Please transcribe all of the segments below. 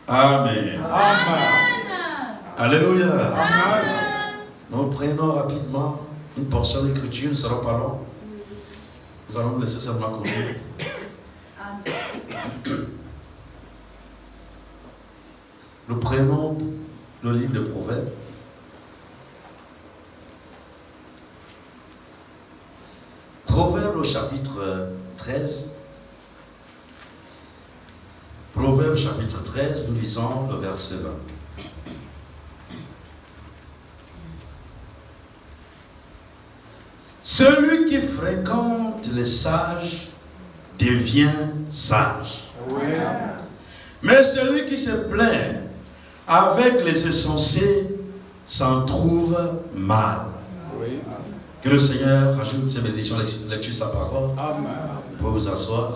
Amen. Amen. Alléluia. Amen. Nous prenons rapidement une portion d'écriture, ne sera pas long. Nous allons nous laisser seulement conduire. Nous prenons le livre de Proverbes. Proverbes au chapitre 13. Proverbes chapitre 13, nous lisons le verset 20. Celui qui fréquente les sages devient sage. Oui. Mais celui qui se plaint avec les insensés s'en trouve mal. Oui. Que le Seigneur rajoute ses bénédictions, lecture sa parole. Amen. Vous pouvez vous asseoir.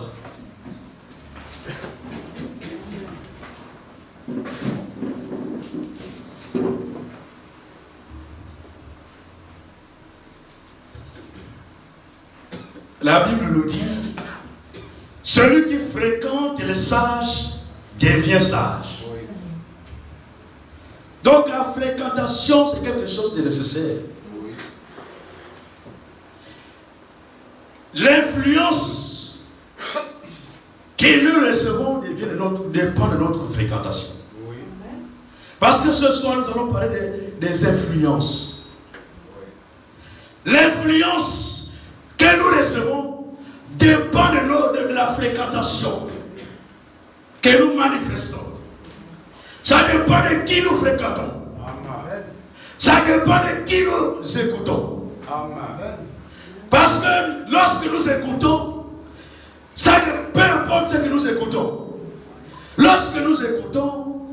La Bible nous dit, celui qui fréquente les sages devient sage. Oui. Donc la fréquentation, c'est quelque chose de nécessaire. Oui. L'influence que nous recevons dépend de notre fréquentation. Oui. Parce que ce soir, nous allons parler des influences. L'influence que nous recevons dépend de la fréquentation que nous manifestons. Ça dépend de qui nous fréquentons. Amen. Ça dépend de qui nous écoutons. Amen. Parce que lorsque nous écoutons, ça ne peu importe ce que nous écoutons. Lorsque nous écoutons,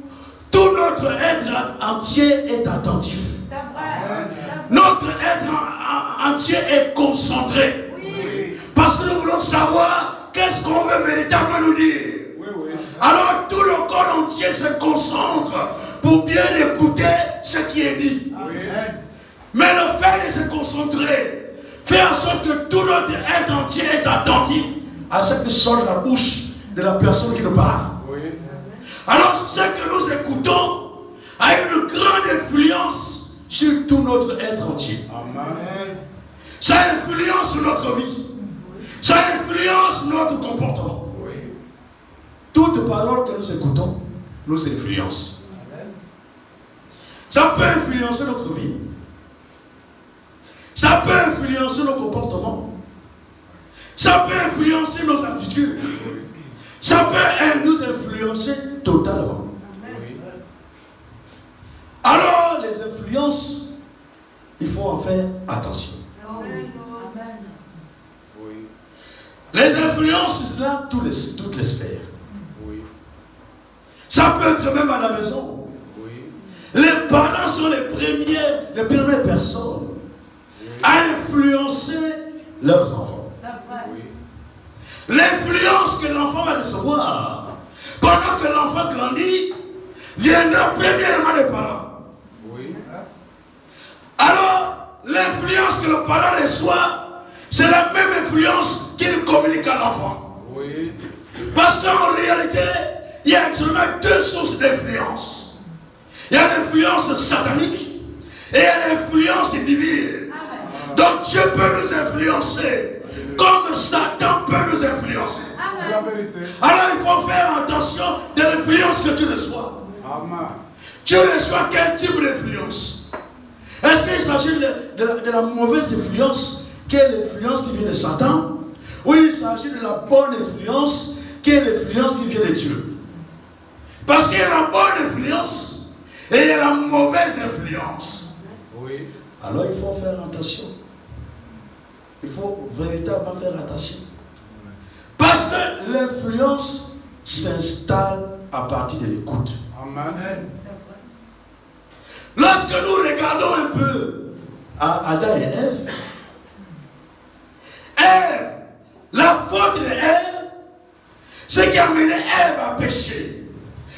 tout notre être entier est attentif. C'est vrai. Notre être entier est concentré. Oui. Parce que nous voulons savoir qu'est-ce qu'on veut véritablement nous dire. Oui, oui. Alors tout le corps entier se concentre pour bien écouter ce qui est dit. Oui. Mais le fait de se concentrer fait en sorte que tout notre être entier est attentif à ce qui sort de la bouche de la personne qui nous parle. Oui. Alors ce que nous écoutons a une grande influence sur tout notre être entier. Amen. Ça influence notre vie. Ça influence notre comportement. Oui. Toute parole que nous écoutons nous influence. Ça peut influencer notre vie. Ça peut influencer nos comportements. Ça peut influencer nos attitudes. Ça peut nous influencer totalement. Oui. Alors, les influences, il faut en faire attention. Amen. Oui. Les influences, c'est dans toutes les sphères. Oui. Ça peut être même à la maison. Oui. Les parents sont les premières personnes à influencer leurs enfants. C'est vrai. Oui. L'influence que l'enfant va recevoir pendant que l'enfant grandit viendra premièrement des parents. Oui. Alors, l'influence que le parent reçoit, c'est la même influence qu'il communique à l'enfant. Oui. Parce qu'en réalité, il y a seulement deux sources d'influence. Il y a l'influence satanique et il y a l'influence divine. Amen. Donc Dieu peut nous influencer comme Satan peut nous influencer. C'est la Amen. vérité. Alors il faut faire attention de l'influence que tu reçois. Amen. Tu reçois quel type d'influence? Est-ce qu'il s'agit de la mauvaise influence, qui est l'influence qui vient de Satan? Ou il s'agit de la bonne influence, qui est l'influence qui vient de Dieu? Parce qu'il y a la bonne influence et il y a la mauvaise influence. Oui. Alors il faut faire attention. Il faut véritablement faire attention. Parce que l'influence s'installe à partir de l'écoute. Amen. C'est vrai. Lorsque nous regardons un peu à Adam et Ève, la faute de Ève, ce qui a amené Ève à pécher,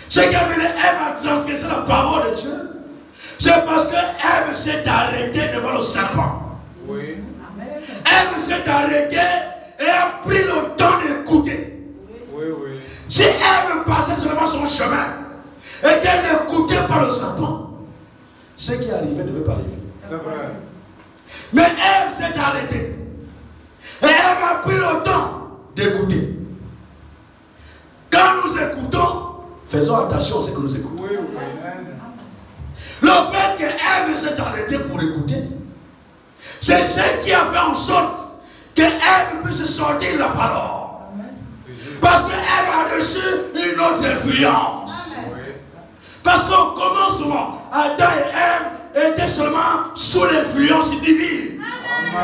ce qui a amené Ève à transgresser la parole de Dieu, c'est parce que Ève s'est arrêtée devant le serpent. Oui. Amen. Ève s'est arrêtée et a pris le temps d'écouter. Oui, oui. Si Ève passait seulement son chemin, et qu'elle est écoutée par le serpent, ce qui est arrivé ne peut pas arriver. C'est vrai. Mais Ève s'est arrêtée. Et Ève a pris le temps d'écouter. Quand nous écoutons, faisons attention à ce que nous écoutons. Oui, oui. Le fait que Ève s'est arrêtée pour écouter, c'est ce qui a fait en sorte que Ève puisse sortir la parole. Parce que Ève a reçu une autre influence. Parce qu'au commencement, Adam et Ève étaient seulement sous l'influence divine.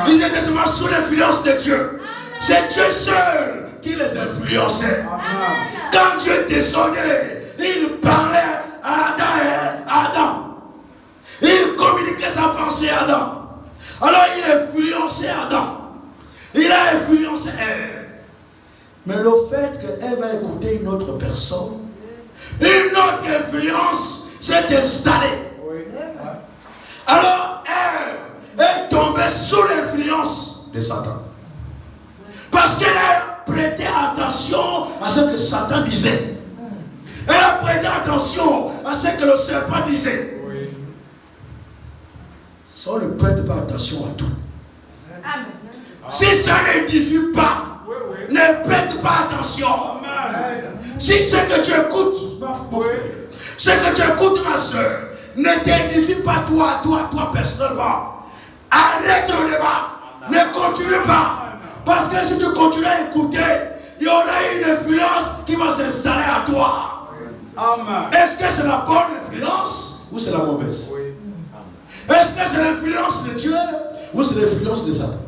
Ils étaient seulement sous l'influence de Dieu. C'est Dieu seul qui les influençait. Quand Dieu descendait, il parlait à Adam. Il communiquait sa pensée à Adam. Alors il influençait Adam. Il a influencé Ève. Mais le fait qu'Ève a écouté une autre personne, une autre influence s'est installée. Alors Ève est tombée sous l'influence de Satan. Parce qu'elle a prêté attention à ce que Satan disait. Elle a prêté attention à ce que le serpent disait. Si on ne prête pas attention à tout, si ça n'édifie pas, ne prête pas attention. Si ce que tu écoutes, mon frère, ce que tu écoutes, ma soeur, ne t'édifie pas toi personnellement, arrête le débat. Ne continue pas. Parce que si tu continues à écouter, il y aura une influence qui va s'installer à toi. Est-ce que c'est la bonne influence ou c'est la mauvaise? Est-ce que c'est l'influence de Dieu ou c'est l'influence de Satan?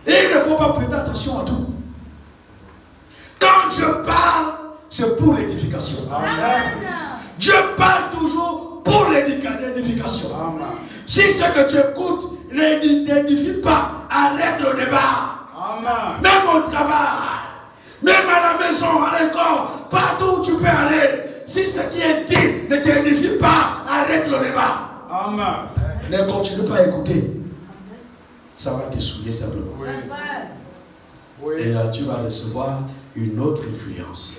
Et il ne faut pas prêter attention à tout. Quand Dieu parle, c'est pour l'édification. Dieu parle toujours pour l'édification. Si ce que tu écoutes ne t'édifie pas, arrête le débat. Même au travail, même à la maison, à l'école, partout où tu peux aller. Si ce qui est dit ne t'édifie pas, arrête le débat. Ne continue pas à écouter. Ça va te souiller simplement. Et là, tu vas recevoir une autre influence.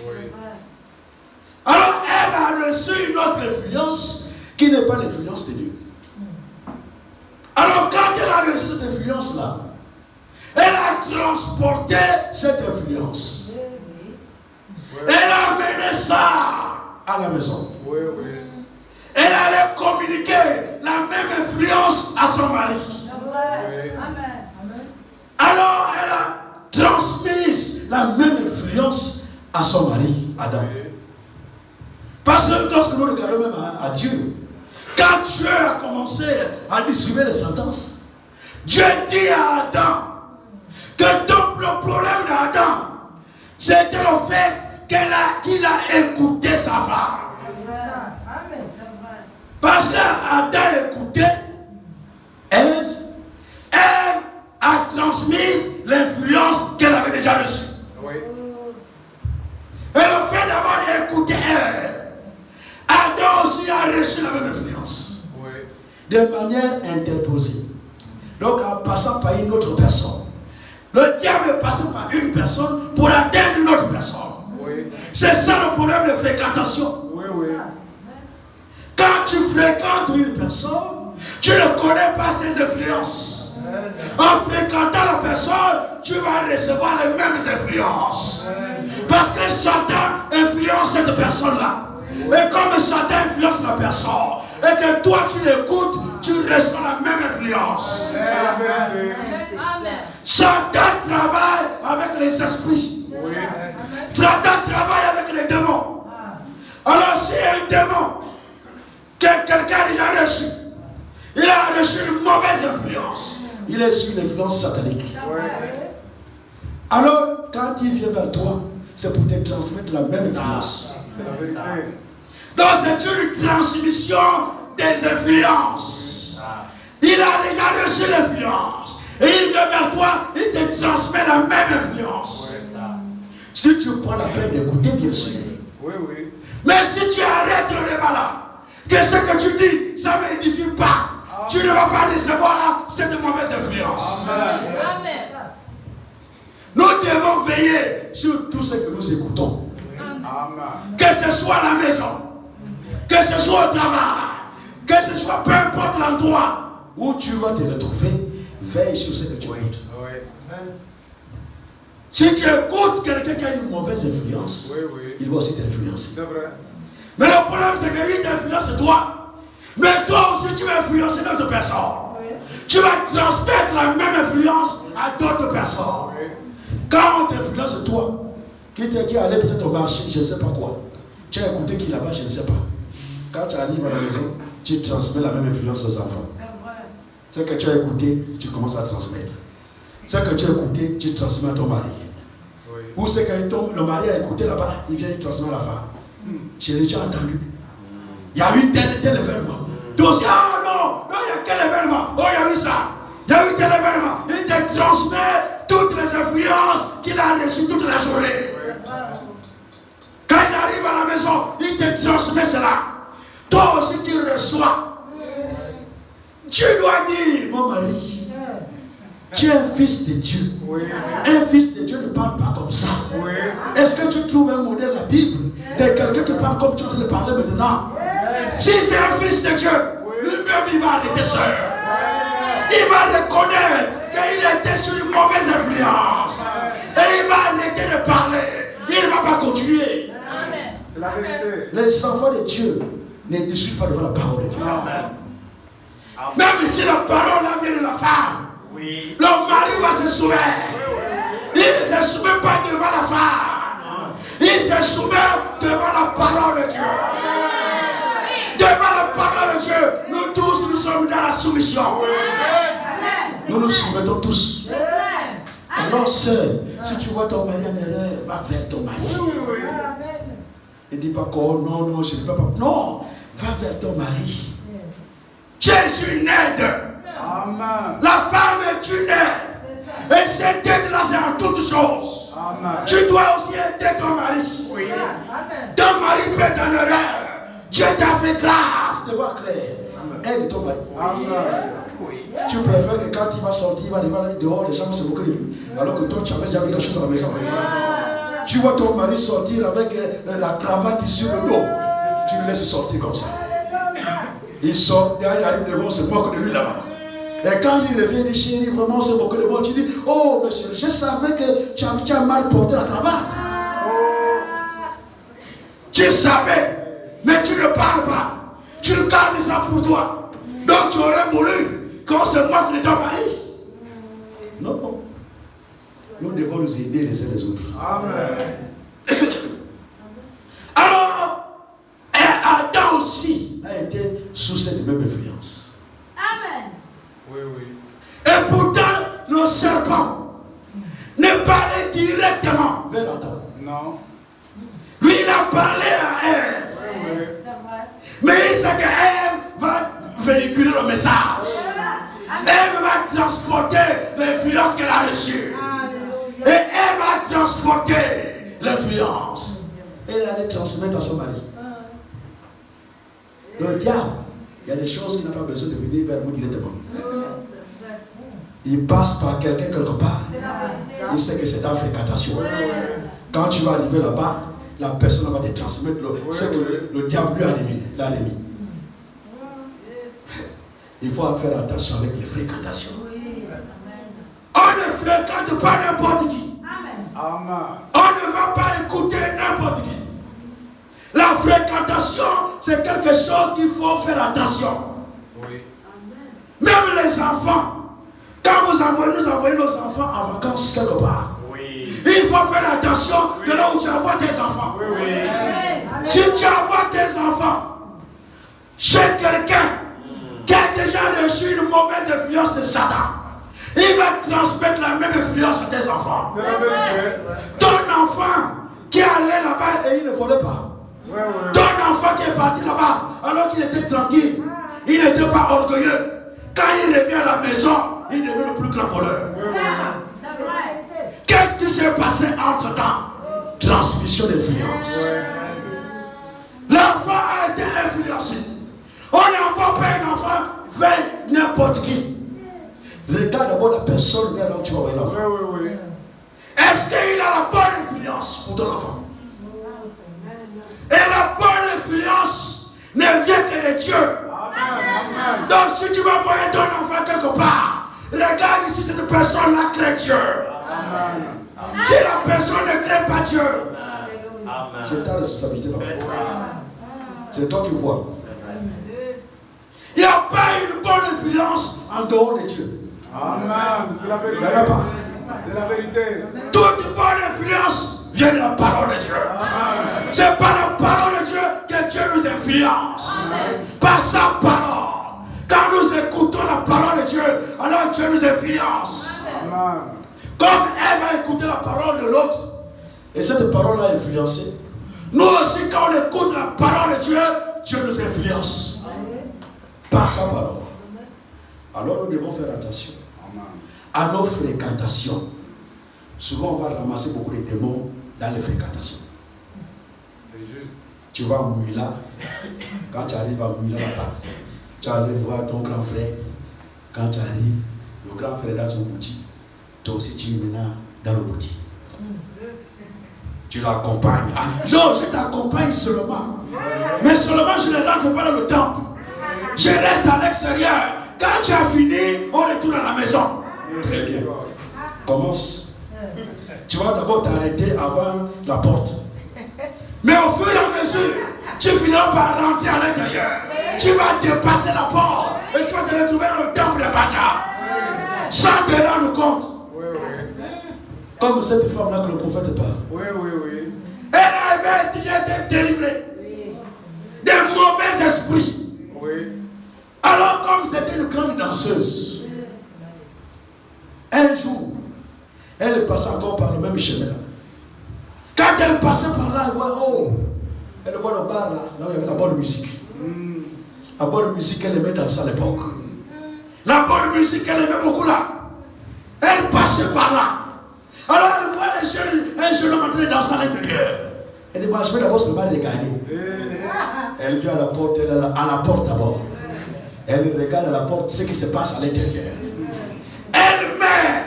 Alors, Ève a reçu une autre influence qui n'est pas l'influence de Dieu. Alors, quand elle a reçu cette influence-là, elle a transporté cette influence. Elle a amené ça à la maison. Elle allait communiquer la même influence à son mari. Alors, elle a transmis la même influence à son mari, Adam. Parce que lorsque nous regardons même à Dieu, quand Dieu a commencé à distribuer les sentences, Dieu dit à Adam que le problème d'Adam, c'était le fait qu'il a écouté sa femme. Parce qu'Adam écoutait Ève a transmis l'influence qu'elle avait déjà reçue. Et le fait d'avoir écouté Ève, Adam aussi a reçu la même influence. De manière interposée. Donc en passant par une autre personne. Le diable est passé par une personne pour atteindre une autre personne. C'est ça le problème de fréquentation. Quand tu fréquentes une personne, tu ne connais pas ses influences. En fréquentant la personne, tu vas recevoir les mêmes influences. Parce que Satan influence cette personne-là. Et comme Satan influence la personne, et que toi tu l'écoutes, tu reçois la même influence. Satan travaille avec les esprits. Satan travaille avec les démons. Alors si un démon que quelqu'un a déjà reçu, il a reçu une mauvaise influence, il est sur l'influence satanique. Alors quand il vient vers toi, c'est pour te transmettre la même influence. Donc c'est une transmission des influences. Il a déjà reçu l'influence. Et il vient vers toi, il te transmet la même influence. Si tu prends la peine d'écouter, bien sûr. Mais si tu arrêtes le débat là, que ce que tu dis, ça ne m'édifie pas, tu ne vas pas recevoir cette mauvaise influence. Nous devons veiller sur tout ce que nous écoutons. Amen. Que ce soit à la maison, que ce soit au travail, que ce soit peu importe l'endroit où tu vas te retrouver, veille sur ce que tu écoutes. Oui. Si tu écoutes quelqu'un qui a une mauvaise influence, Oui, oui. il va aussi t'influencer. C'est vrai. Mais le problème, c'est que lui t'influence toi. Mais toi aussi, tu vas influencer d'autres personnes. Tu vas transmettre la même influence à d'autres personnes. Oui. Quand on t'influence toi, qui t'a dit aller peut-être au marché, je ne sais pas quoi. Tu as écouté qui là-bas, je ne sais pas. Quand tu arrives à la maison, tu transmets la même influence aux enfants. Ce que tu as écouté, tu commences à transmettre. Ce que tu as écouté, tu transmets à ton mari. Oui. Ou ce que le mari a écouté là-bas, il vient, il transmet à la femme. Chérie, tu as entendu. Il y a eu tel événement. Tu aussi, ah non, il y a quel événement? Oh, il y a eu ça. Il y a eu tel événement. Il te transmet toutes les influences qu'il a reçues toute la journée. Quand il arrive à la maison, il te transmet cela. Toi aussi, tu reçois. Tu dois dire, mon mari, tu es un fils de Dieu. Oui. Un fils de Dieu ne parle pas comme ça. Oui. Est-ce que tu trouves un modèle dans la Bible de quelqu'un qui parle comme tu es en train de parler maintenant? Si c'est un fils de Dieu, lui-même il va arrêter seul. Il va reconnaître qu'il était sur une mauvaise influence. Et il va arrêter de parler. Il ne va pas continuer. C'est la vérité. Les enfants de Dieu ne discutent pas devant la parole de Dieu. Même si la parole vient de la femme, le mari va se soumettre. Il ne se soumet pas devant la femme. Il se soumet devant la parole de Dieu. Devant la parole de Dieu, nous tous, nous sommes dans la soumission. Nous nous soumettons tous. Alors, sœur, si tu vois ton mari en erreur, va vers ton mari. Ne dis pas que oh, non, non, je ne peux pas. Non, va vers ton mari. Tu es une aide. Amen. La femme est une aide. Et cette aide-là, c'est en toutes choses. Amen. Tu dois aussi aider ton mari. Oui. Ton mari peut être en erreur. Dieu t'a fait grâce de voir clair. Aide ton mari. Amen. Tu préfères que quand il va sortir, il va arriver dehors, les gens vont se moquer de lui. Alors que toi, tu avais déjà vu la chose à la maison. Tu vois ton mari sortir avec la cravate sur le dos. Tu le laisses sortir comme ça. Il sort, il arrive devant, on se moque de lui là-bas. Et quand il revient, il dit chérie, vraiment, on se moque de moi. Tu dis, oh, mais chérie, je savais que tu as mal porté la cravate. Tu savais, mais tu ne parles pas. Tu gardes ça pour toi. Donc tu aurais voulu qu'on se moque de ton mari. Non. Nous devons nous aider les uns les autres. Amen. Alors, Adam aussi a été sous cette même influence. Amen. Oui, oui. Et pourtant, le serpent ne parlait directement vers Adam. Non. Lui, il a parlé à Ève. Oui, oui. C'est vrai. Mais il sait qu'Ève va véhiculer le message. Ève va transporter l'influence qu'elle a reçue. Et Ève va transporter l'influence. Et elle allait transmettre à son mari. Le diable, il y a des choses qu'il n'a pas besoin de venir vers vous directement. Il passe par quelqu'un quelque part. Il sait que c'est ta fréquentation. Quand tu vas arriver là-bas, la personne va te transmettre ce que le diable lui a remis. Il faut faire attention avec les fréquentations. On ne fréquente pas n'importe qui. Amen. On ne va pas écouter n'importe qui. La fréquentation, c'est quelque chose qu'il faut faire attention. Oui. Même les enfants, quand nous envoyons nos enfants en vacances quelque part, Oui. il faut faire attention de là où tu envoies tes enfants. Oui, oui. Si tu envoies tes enfants chez quelqu'un qui a déjà reçu une mauvaise influence de Satan, il va transmettre la même influence à tes enfants. C'est la vérité. Ton enfant qui allait là-bas et il ne volait pas. Oui, oui. Ton enfant qui est parti là-bas alors qu'il était tranquille, il n'était pas orgueilleux. Quand il revient à la maison, il devient le plus grand voleur. C'est vrai. Qu'est-ce qui s'est passé entre-temps? Transmission d'influence. L'enfant a été influencé. On n'envoie pas un enfant vers n'importe qui. Regarde d'abord la personne vers là où tu vas voir l'enfant. Oui, oui, oui. Est-ce qu'il a la bonne influence pour ton enfant? de Dieu. Amen. Donc si tu vas voir ton enfant quelque part, regarde ici cette personne-là crée Dieu. Amen. Si la personne ne crée pas Dieu, Amen. c'est ta responsabilité. C'est ça. C'est toi qui vois. Il n'y a pas une bonne influence en dehors de Dieu. Amen. C'est la vérité. Il n'y en a pas. C'est la vérité. Toute bonne influence vient de la parole de Dieu. Amen. C'est par la parole de Dieu que Dieu nous influence. Par sa parole. Quand nous écoutons la parole de Dieu, alors Dieu nous influence. Amen. Comme Ève a écouté la parole de l'autre, et cette parole a influencé. Nous aussi, quand on écoute la parole de Dieu, Dieu nous influence. Par sa parole. Alors nous devons faire attention à nos fréquentations. Souvent, on va ramasser beaucoup de démons dans les fréquentations. C'est juste. Tu vas à Mouila, quand tu arrives à Mouila là-bas, tu allais voir ton grand frère. Quand tu arrives, le grand frère est dans son boutique. Toi aussi, tu es maintenant dans le boutique. Tu l'accompagnes. Ah, non, je t'accompagne seulement. Mais seulement, je ne rentre pas dans le temple. Je reste à l'extérieur. Quand tu as fini, on retourne à la maison. Très bien. Commence. Tu vas d'abord t'arrêter avant la porte. Mais au fur et à mesure, tu finiras par rentrer à l'intérieur. Tu vas dépasser la porte et tu vas te retrouver dans le temple de Baja. Sans te rendre compte. Oui, oui. Comme cette femme-là que le prophète parle. Oui, oui, oui. Elle avait déjà été délivrée des mauvais esprits. Oui. Alors comme c'était une grande danseuse, un jour, elle passait encore par le même chemin là. Quand elle passait par là, elle voit le bar là où il y avait la bonne musique. La bonne musique, elle aimait danser à l'époque. La bonne musique, elle aimait beaucoup là. Elle passait par là. Alors elle voit un jeune homme en train de danser à l'intérieur. Elle dit, je vais d'abord seulement regarder. Elle vient à la porte, elle est à la porte d'abord. Elle regarde à la porte ce qui se passe à l'intérieur. Elle-même,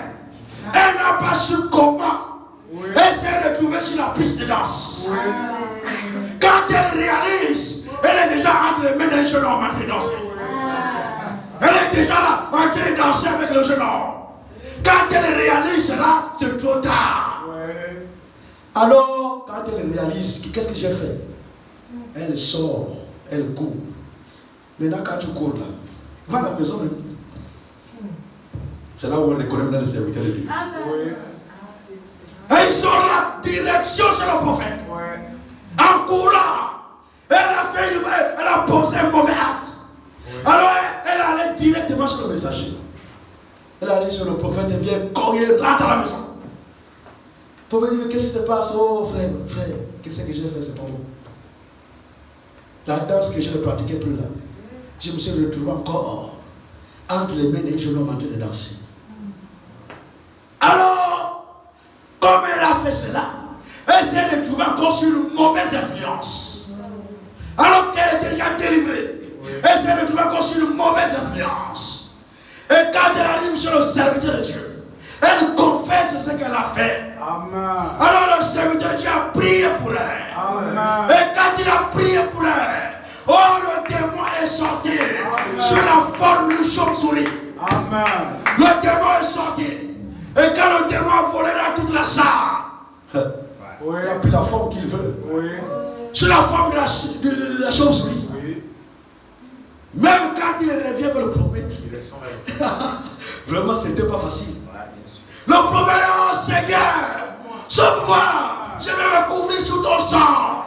elle n'a pas su comment. Elle s'est retrouvée sur la piste de danse. Quand elle réalise, elle est déjà entre les mains d'un jeune homme en train de danser. Elle est déjà là, en train de danser avec le jeune homme. Quand elle réalise cela, c'est trop tard. Alors, quand elle réalise, qu'est-ce que j'ai fait? Elle sort, elle court. Maintenant, quand tu cours là, va à la maison même. C'est là où on reconnaît maintenant le serviteur de Dieu. Oui. Elle sort là, direction sur le prophète. En courant, elle a posé un mauvais acte. Alors, elle allait directement sur le messager. Elle arrive sur le prophète et vient cogner, rentre à la maison. Le prophète dit, qu'est-ce qui se passe? Oh frère, qu'est-ce que j'ai fait? C'est pas bon. La danse que je ne pratiquais plus là, je me suis retrouvé encore entre les mains des jeunes hommes en train de danser. Alors, comme elle a fait cela, elle s'est retrouvée encore sur une mauvaise influence. Alors qu'elle était déjà délivrée, elle s'est retrouvée encore sur une mauvaise influence. Et quand elle arrive sur le serviteur de Dieu, elle confesse ce qu'elle a fait. Amen. Alors le serviteur de Dieu a prié pour elle. Amen. Et quand il a prié pour elle, oh, le démon est sorti sous la forme d'une chauve-souris. Amen. Le démon est sorti. Et quand le démon a volé dans toute la salle, Oui. il a pris la forme qu'il veut. Oui. Sous la forme de la chauve-souris. Oui. Même quand il revient vers le prophète, Il est son rêve. vraiment c'était pas facile. Voilà, bien sûr. Le prophète, oh Seigneur, sauve-moi, je vais me couvrir sous ton sang.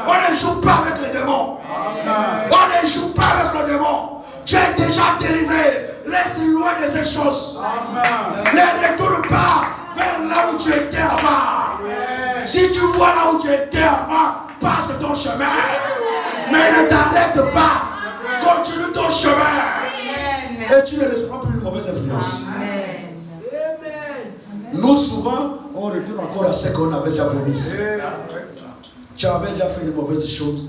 On ne joue pas avec les démons. Amen. On ne joue pas avec le démon. Tu es déjà délivré. Reste loin de ces choses. Amen. Ne retourne pas vers là où tu étais avant. Si tu vois là où tu étais avant, passe ton chemin. Mais ne t'arrête pas. Continue ton chemin. Et tu ne recevras plus une mauvaise influence. Nous, souvent, on retourne encore à ce qu'on avait déjà vomi. Tu avais déjà fait une mauvaise chose.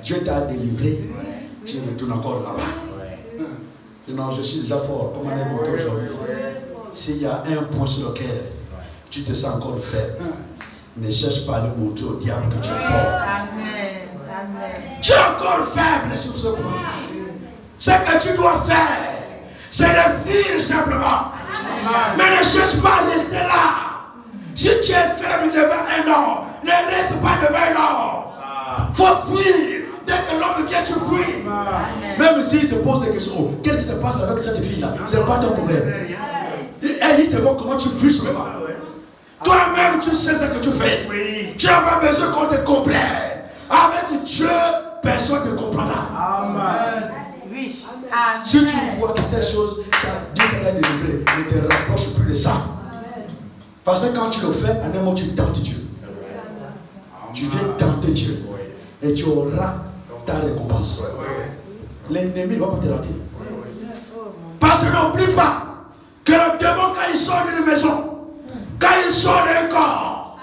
Dieu t'a délivré. Tu retournes encore là-bas. Non, je suis déjà fort. Comme on est monté aujourd'hui. S'il y a un point sur le cœur, tu te sens encore faible. Ne cherche pas à le montrer au diable que tu es fort. Tu es encore faible sur ce point. Ce que tu dois faire, c'est de fuir simplement. Mais ne cherche pas à rester là. Si tu es faible devant un homme, ne reste pas devant un homme. Il faut fuir. Dès que l'homme vient, tu fuis. Même s'il se pose des questions, oh, qu'est-ce qui se passe avec cette fille-là? Ce n'est pas ton problème. Et il te voit comment tu fuis seulement. Toi-même, tu sais ce que tu fais. Tu n'as pas besoin qu'on te comprenne. Avec Dieu, personne ne te comprendra. Amen. Si tu vois quelque chose, Dieu t'a délivré. Ne te rapproche plus de ça. Parce que quand tu le fais, en un mot, tu tentes Dieu. Tu viens tenter Dieu. Et tu auras ta récompense. L'ennemi ne va pas te rater. Parce que n'oublie pas que le démon, quand il sort d'une maison, quand il sort d'un corps,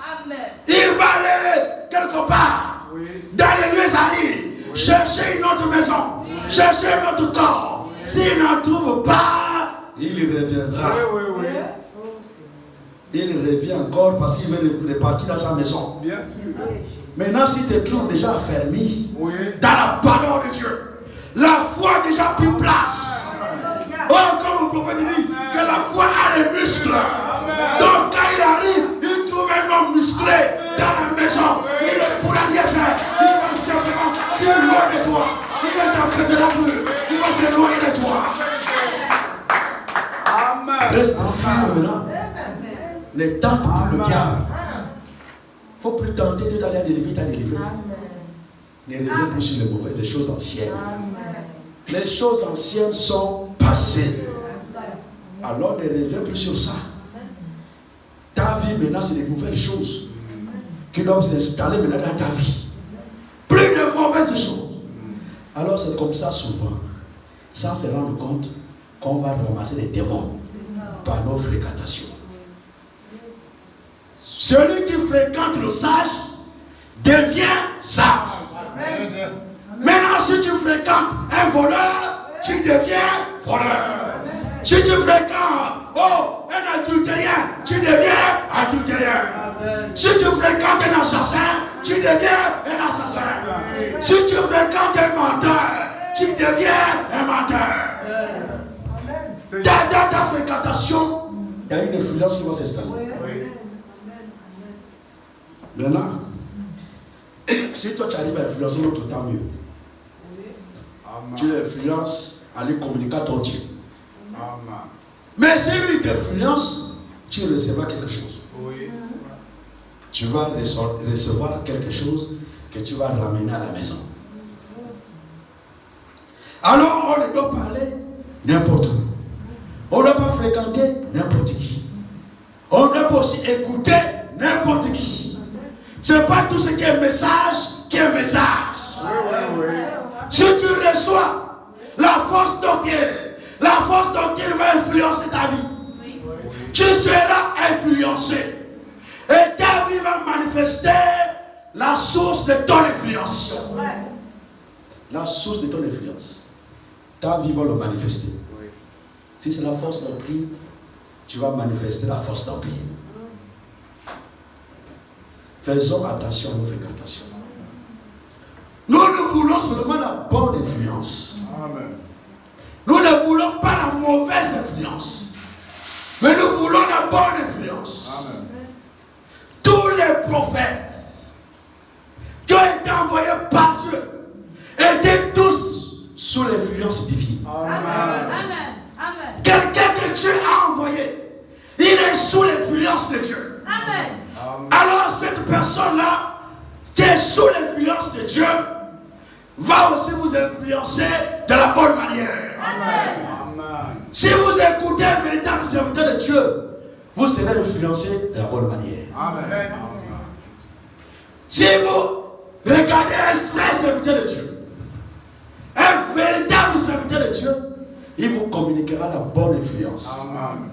il va aller quelque part, dans les lieux arides, chercher une autre maison, chercher un autre corps. S'il n'en trouve pas, il reviendra. Il revient encore parce qu'il veut repartir dans sa maison. Bien sûr. Maintenant, si tu te trouves déjà affermi dans la parole de Dieu, la foi a déjà pris place. Oh, comme le prophète dit, que la foi a des muscles. Donc, quand il arrive, il trouve un homme musclé dans la maison. Il ne pourra rien faire. Il va simplement fuir loin de toi. Il ne t'en plus. Il va s'éloigner de toi. Amen. Reste ferme là. Ne tente plus le diable. Il ne faut plus tenter de t'aller à délivrer, t'as délivré. Ne reviens plus sur les mauvaises, les choses anciennes. Les choses anciennes sont passées. Alors ne reviens plus sur ça. Ta vie maintenant, c'est des nouvelles choses qui doivent s'installer maintenant dans ta vie. Plus de mauvaises choses. Alors c'est comme ça souvent, sans se rendre compte qu'on va ramasser des démons par nos fréquentations. Celui qui fréquente le sage devient sage. Maintenant, si tu fréquentes un voleur, tu deviens voleur. Si tu fréquentes un adultérien, tu deviens adultérien. Si tu fréquentes un assassin, tu deviens un assassin. Si tu fréquentes un menteur, tu deviens un menteur. Dans ta fréquentation, il y a une influence qui va s'installer. Maintenant, si toi tu arrives à influencer l'autre, tant mieux. Tu l'influences à lui communiquer à ton Dieu. Mais si lui t'influence, tu recevras quelque chose. Tu vas recevoir quelque chose que tu vas ramener à la maison. Alors on ne doit parler n'importe où. On ne doit pas fréquenter n'importe qui. On ne doit pas aussi écouter n'importe qui. Ce n'est pas tout ce qui est message qui est message. Si tu reçois la fausse doctrine va influencer ta vie. Tu seras influencé. Et ta vie va manifester la source de ton influence. La source de ton influence. Ta vie va le manifester. Si c'est la fausse doctrine, tu vas manifester la fausse doctrine. Faisons attention à nos fréquentations. Nous ne voulons seulement la bonne influence. Amen. Nous ne voulons pas la mauvaise influence. Mais nous voulons la bonne influence. Amen. Tous les prophètes qui ont été envoyés par Dieu étaient tous sous l'influence divine. Amen. Quelqu'un que Dieu a envoyé, il est sous l'influence de Dieu. Amen. Alors cette personne-là, qui est sous l'influence de Dieu, va aussi vous influencer de la bonne manière. Amen. Si vous écoutez un véritable serviteur de Dieu, vous serez influencé de la bonne manière. Amen. Si vous regardez un vrai serviteur de Dieu, un véritable serviteur de Dieu, il vous communiquera la bonne influence. Amen.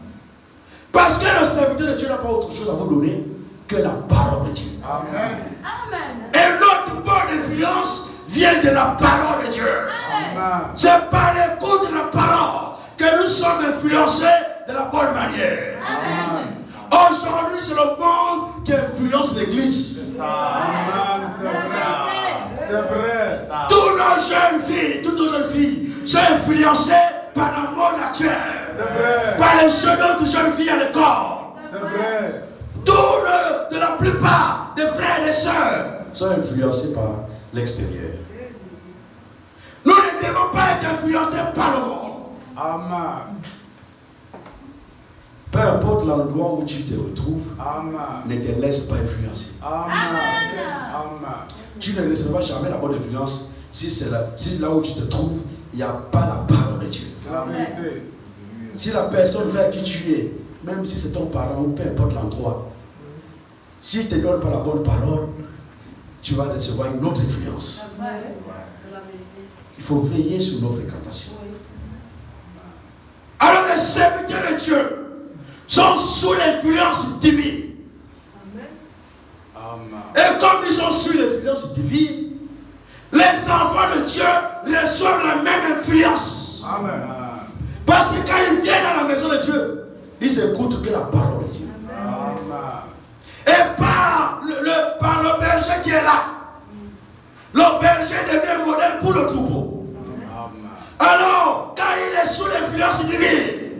Parce que le serviteur de Dieu n'a pas autre chose à vous donner que la parole de Dieu. Amen. Amen. Et notre bonne influence vient de la parole de Dieu. Amen. C'est par l'écoute de la parole que nous sommes influencés de la bonne manière. Amen. Aujourd'hui, c'est le monde qui influence l'église. Amen. C'est ça. C'est vrai. Toutes nos jeunes filles sont influencées par la mode actuelle. C'est vrai. Par les jeunes filles à l'école. C'est vrai. De la plupart des frères et des sœurs sont influencés par l'extérieur. Nous ne devons pas être influencés par le monde. Amen. Peu importe l'endroit où tu te retrouves, Amen. ne te laisse pas influencer. Amen. Amen. Tu ne recevras jamais la bonne influence si là où tu te trouves, il n'y a pas la parole de Dieu. C'est la vérité. Si la personne vers qui tu es, même si c'est ton parent ou peu importe l'endroit, s'il ne te donne pas la bonne parole, tu vas recevoir une autre influence. Il faut veiller sur nos fréquentations. Alors les serviteurs de Dieu sont sous l'influence divine. Amen. Et comme ils sont sous l'influence divine, les enfants de Dieu reçoivent la même influence. Amen. Parce que quand ils viennent à la maison de Dieu, ils écoutent que la parole de Dieu. Amen. Et par le berger qui est là, le berger devient modèle pour le troupeau. Amen. Alors, quand il est sous l'influence divine,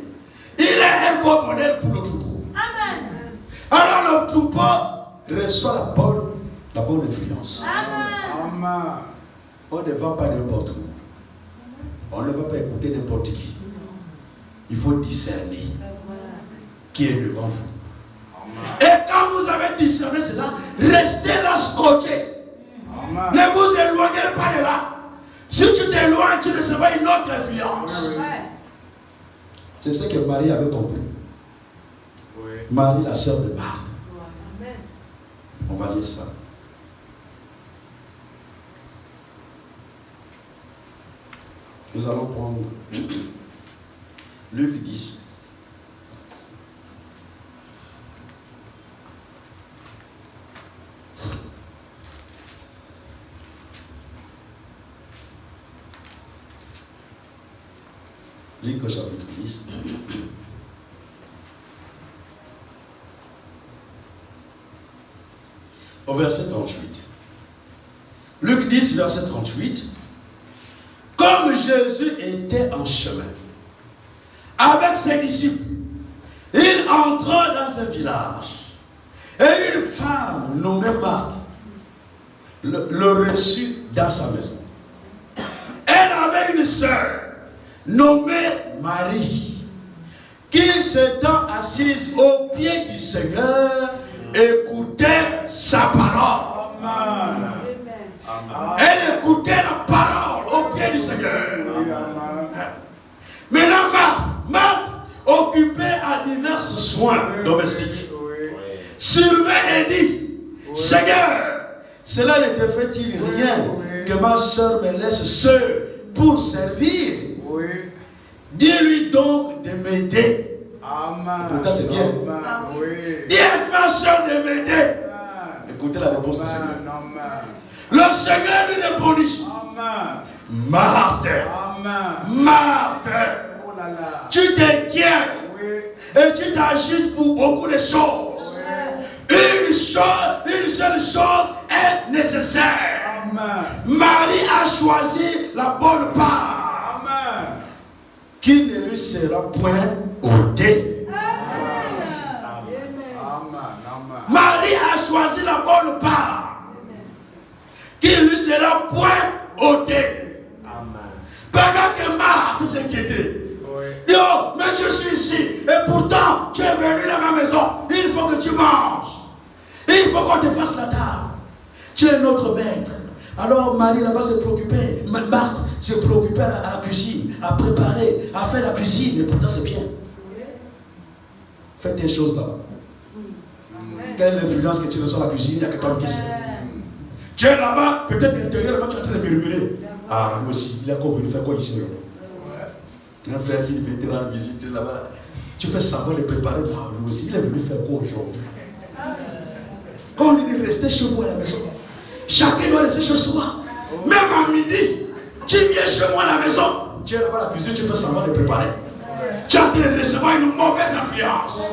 il est un bon modèle pour le troupeau. Amen. Alors le troupeau reçoit la bonne influence. Amen. Amen. On ne va pas n'importe où. On ne va pas écouter n'importe qui. Il faut discerner qui est devant vous. Et quand vous avez discerné cela, restez là scotché. Amen. Ne vous éloignez pas de là. Si tu t'éloignes, tu recevras une autre influence. C'est ce que Marie avait compris. Oui. Marie, la sœur de Marthe. On va lire ça. Nous allons prendre Luc 10. Luc au chapitre 10. Au verset 38. Luc 10, verset 38. Comme Jésus était en chemin avec ses disciples, il entra dans un village et une femme nommée Marthe le reçut dans sa maison. Elle avait une sœur nommée Marie qui s'étant assise au pied du Seigneur écoutait sa parole. Amen. Elle écoutait la parole au pied du Seigneur. Oui, amen. Maintenant Marthe, occupée à divers soins domestiques, Oui. surveille et dit, Seigneur, cela ne te fait-il rien que ma soeur me laisse seule pour servir? Oui. Dis-lui donc de m'aider. Amen. Pourtant, c'est bien. Amen. Oui. Dis à ma soeur de m'aider. Amen. Écoutez la réponse du Seigneur. Amen. Le Seigneur lui répondit, Amen. Marthe, Amen. Marthe, Oh là là. tu t'inquiètes Oui. et tu t'agites pour beaucoup de choses. Une seule chose est nécessaire. Amen. Marie a choisi la bonne part Amen. qui ne lui sera point ôtée. Amen. Amen. Marie a choisi la bonne part qui ne lui sera point ôtée. Amen. Pendant que Marthe s'inquiétait, Oui. dit, oh, mais je suis ici et pourtant tu es venu dans ma maison. Il faut que tu manges. Il faut qu'on te fasse la table. Tu es notre maître. Alors Marie là-bas s'est préoccupée. Marthe s'est préoccupée à la cuisine, à préparer, à faire la cuisine. Et pourtant c'est bien. Faites des choses là-bas. Quelle est l'influence que tu reçois à la cuisine? Il n'y a que toi qui sait. Tu es là-bas, peut-être intérieurement tu es en train de murmurer. Ah, lui aussi, il est encore venu faire quoi ici? Un frère qui vient te rendre visite, tu es là-bas. Tu fais savoir de préparer. Ah, lui aussi, il est venu faire quoi aujourd'hui? Quand on dit de rester chez vous à la maison, chacun doit rester chez soi. Même à midi, tu viens chez moi à la maison. Tu es là-bas à la cuisine, tu fais savoir de préparer. Tu es en train de recevoir une mauvaise influence.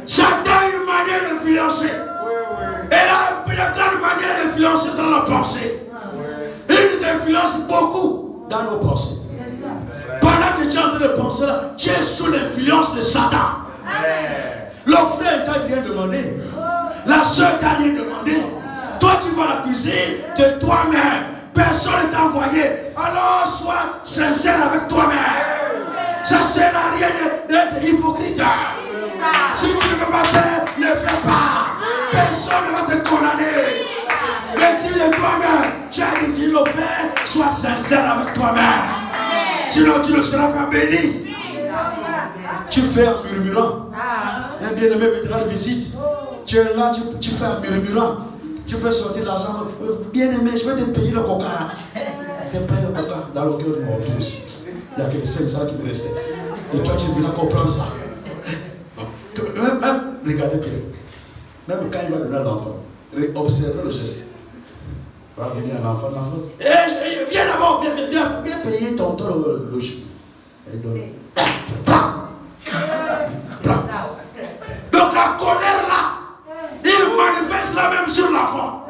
Satan a une manière d'influencer. Oui, oui. Et là, il y a plein de manières d'influencer dans la pensée. nous influence beaucoup dans nos pensées. Pendant que tu es en train de penser là, tu es sous l'influence de Satan. Le frère t'a rien demandé. La soeur t'a rien demandé. Toi, tu vas l'accuser de toi-même. Personne ne t'a envoyé. Alors, sois sincère avec toi-même. Ça ne sert à rien d'être hypocrite. Si tu ne peux pas faire, ne fais pas. Personne ne va te condamner. Mais si de toi-même, tu as décidé de le faire, sois sincère avec toi-même. Sinon, tu ne seras pas béni. Tu fais en murmurant. Un bien-aimé vétéran de visite. Tu es là, tu fais en murmurant. Tu fais sortir l'argent. Bien-aimé, je vais te payer le coca. Je te paye le coca dans le cœur de mon fils. Il y a que 500 qui me restaient. Et toi, tu es venu comprendre ça. Même, regardez bien. Même quand il va donner à l'enfant, observez le geste. Va venir à l'enfant, viens d'abord, viens payer ton logis. Et donc, donc la colère là, il manifeste la même sur l'enfant.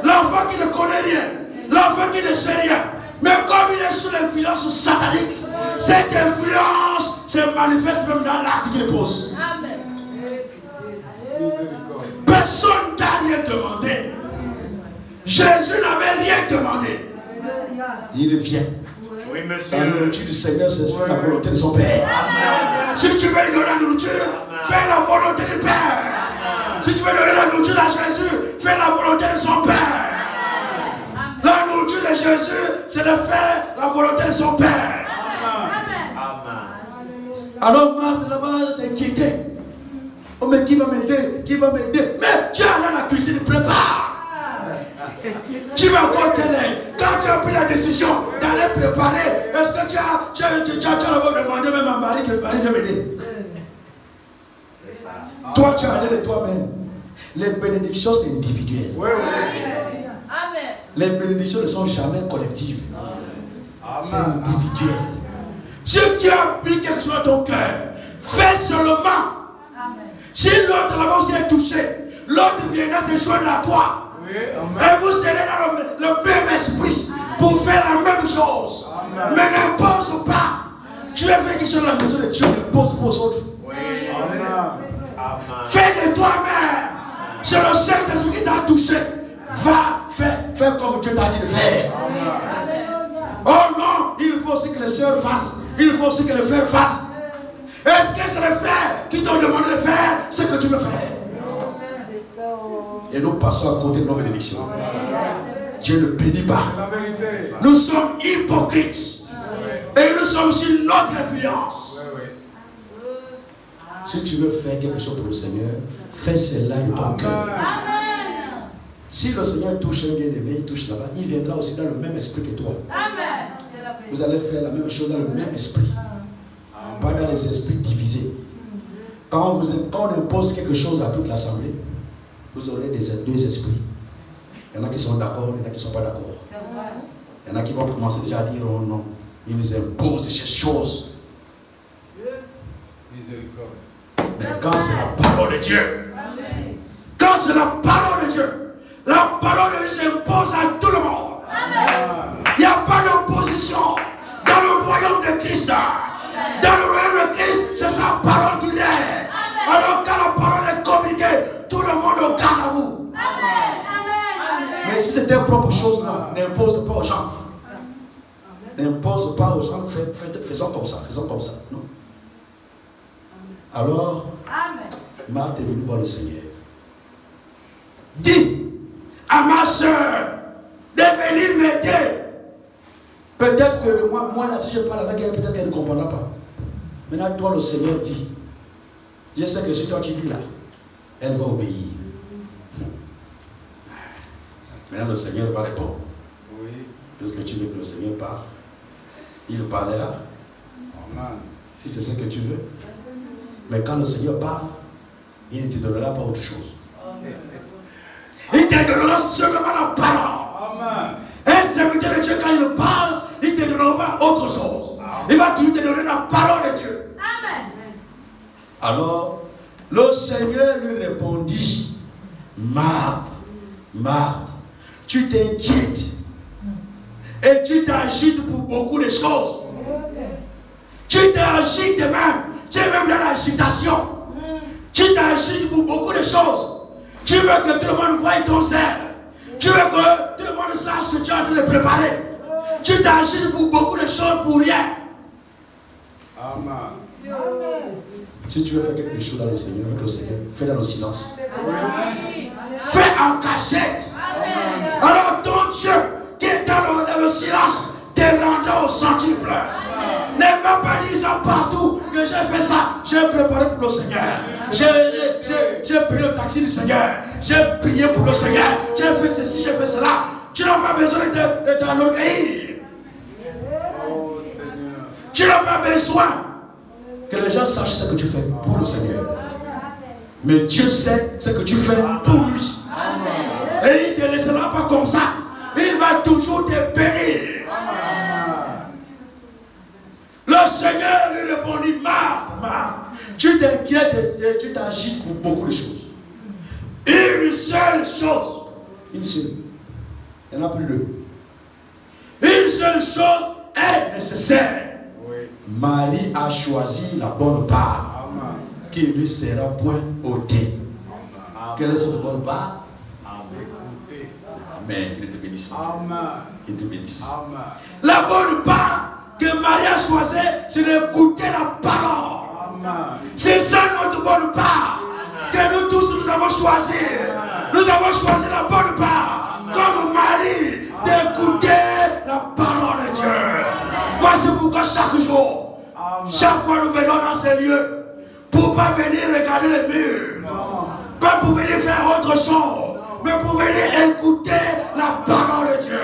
L'enfant qui ne connaît rien, l'enfant qui ne sait rien. Mais comme il est sous l'influence satanique, cette influence se manifeste même dans l'acte qu'il pose. Amen. Personne t'a rien demandé. Jésus n'avait rien demandé. Il vient. Oui, monsieur. La nourriture du Seigneur, c'est la volonté de son Père. Amen. Si tu veux lui donner la nourriture, fais la volonté du Père. Si tu veux donner la nourriture à Jésus, fais la volonté de son Père. La nourriture de Jésus, c'est de faire la volonté de son Père. Alors Marthe là-bas s'est inquiétée. Oh mais qui va m'aider? Qui va m'aider? Mais tu es allé à la cuisine, prépare. Tu vas encore t'aider. Quand tu as pris la décision d'aller préparer, est-ce que tu as demandé même à Marie que le mari vienne m'aider? Toi, tu as allé de toi-même. Les bénédictions, c'est individuel. Oui, oui. Amen. Les bénédictions ne sont jamais collectives. C'est individuel. Si tu as pris quelque chose dans ton cœur, fais seulement. Si l'autre là-bas aussi est touché, l'autre viendra se joindre à toi. Oui, et vous serez dans le même esprit pour faire la même chose. Amen. Mais n'impose pas. Tu as fait quelque chose dans la maison de Dieu, n'impose pas aux autres. Oui. Amen. Amen. Fais de toi-même. C'est le Saint-Esprit qui t'a touché. Va, fais comme Dieu t'a dit de faire. Oh non, il faut aussi que les sœurs fassent. Il faut aussi que les frères fassent. Est-ce que c'est les frères qui t'ont demandé de faire ce que tu veux faire? Et nous passons à côté de nos bénédictions. Dieu ne bénit pas. Nous sommes hypocrites. Et nous sommes sur notre influence. Si tu veux faire quelque chose pour le Seigneur, fais cela de ton cœur. Si le Seigneur touche un bien-aimé, il touche là-bas, il viendra aussi dans le même esprit que toi. Vous allez faire la même chose dans le même esprit. Pas dans les esprits divisés. Quand on impose quelque chose à toute l'assemblée, vous aurez deux esprits. Il y en a qui sont d'accord, il y en a qui ne sont pas d'accord. Il y en a qui vont commencer déjà à dire oh non, ils nous imposent ces choses. Mais quand c'est la parole de Dieu, quand c'est la parole de Dieu, la parole de Dieu s'impose à tout le monde. Il n'y a pas d'opposition dans le royaume de Christ. Dans le royaume de Christ, c'est sa parole qui règne. Alors quand la parole est communiquée, tout le monde regarde à vous. Mais si c'est tes propres choses là, n'impose pas aux gens. N'impose pas aux gens, faisons comme ça, non? Alors, Marthe est venue voir le Seigneur. Dis à ma soeur de venir m'aider. Peut-être que moi là, si je parle avec elle, peut-être qu'elle ne comprendra pas. Maintenant, toi, le Seigneur dit, je sais que si toi tu dis là, elle va obéir. Maintenant, le Seigneur va répondre. Oui. Puisque tu veux que le Seigneur parle, il parlera. Amen. Si c'est ce que tu veux. Mais quand le Seigneur parle, il ne te donnera pas autre chose. Il te donnera seulement la parole. Amen. Un serviteur de Dieu, quand il parle, il ne te donnera pas autre chose. Il va toujours te donner la parole de Dieu. Amen. Alors, le Seigneur lui répondit, Marthe, Marthe, tu t'inquiètes Et tu t'agites pour beaucoup de choses. Tu t'agites même. Tu es même dans l'agitation. Tu t'agites pour beaucoup de choses. Tu veux que tout le monde voie ton zèle. Tu veux que tout le monde sache que tu es en train de préparer. Tu t'agites pour beaucoup de choses pour rien. Amen. Si tu veux faire quelque chose dans le Seigneur, avec le Seigneur, fais dans le silence. Fais en cachette. Alors ton Dieu qui est dans le silence te rendra au centuple. Ne va pas dire ça partout que j'ai fait ça. J'ai préparé pour le Seigneur. J'ai pris le taxi du Seigneur. J'ai prié pour le Seigneur. J'ai fait ceci, j'ai fait cela. Tu n'as pas besoin de t'enorgueillir. Oh Seigneur. Tu n'as pas besoin que les gens sachent ce que tu fais pour le Seigneur. Mais Dieu sait ce que tu fais pour lui. Et il ne te laissera pas comme ça. Il va toujours te bénir. Le Seigneur lui répondit, Marthe, Marthe, tu t'inquiètes et tu t'agites pour beaucoup de choses. Une seule chose. Une seule. Il n'y en a plus deux. Une seule chose est nécessaire. Oui. Marie a choisi la bonne part qui ne lui sera point ôtée. Quelle est cette bonne part? Écoutez. Amen. Qu'il te bénisse. Amen. Qu'il te bénisse. Amen. La bonne part que Marie a choisie, c'est d'écouter la parole. Amen. C'est ça notre bonne part que nous tous nous avons choisi. Nous avons choisi la bonne part, comme Marie, d'écouter la parole de Dieu. Voici pourquoi chaque jour, chaque fois nous venons dans ces lieux, pour ne pas venir regarder les murs, pas pour venir faire autre chose, mais pour venir écouter la parole de Dieu.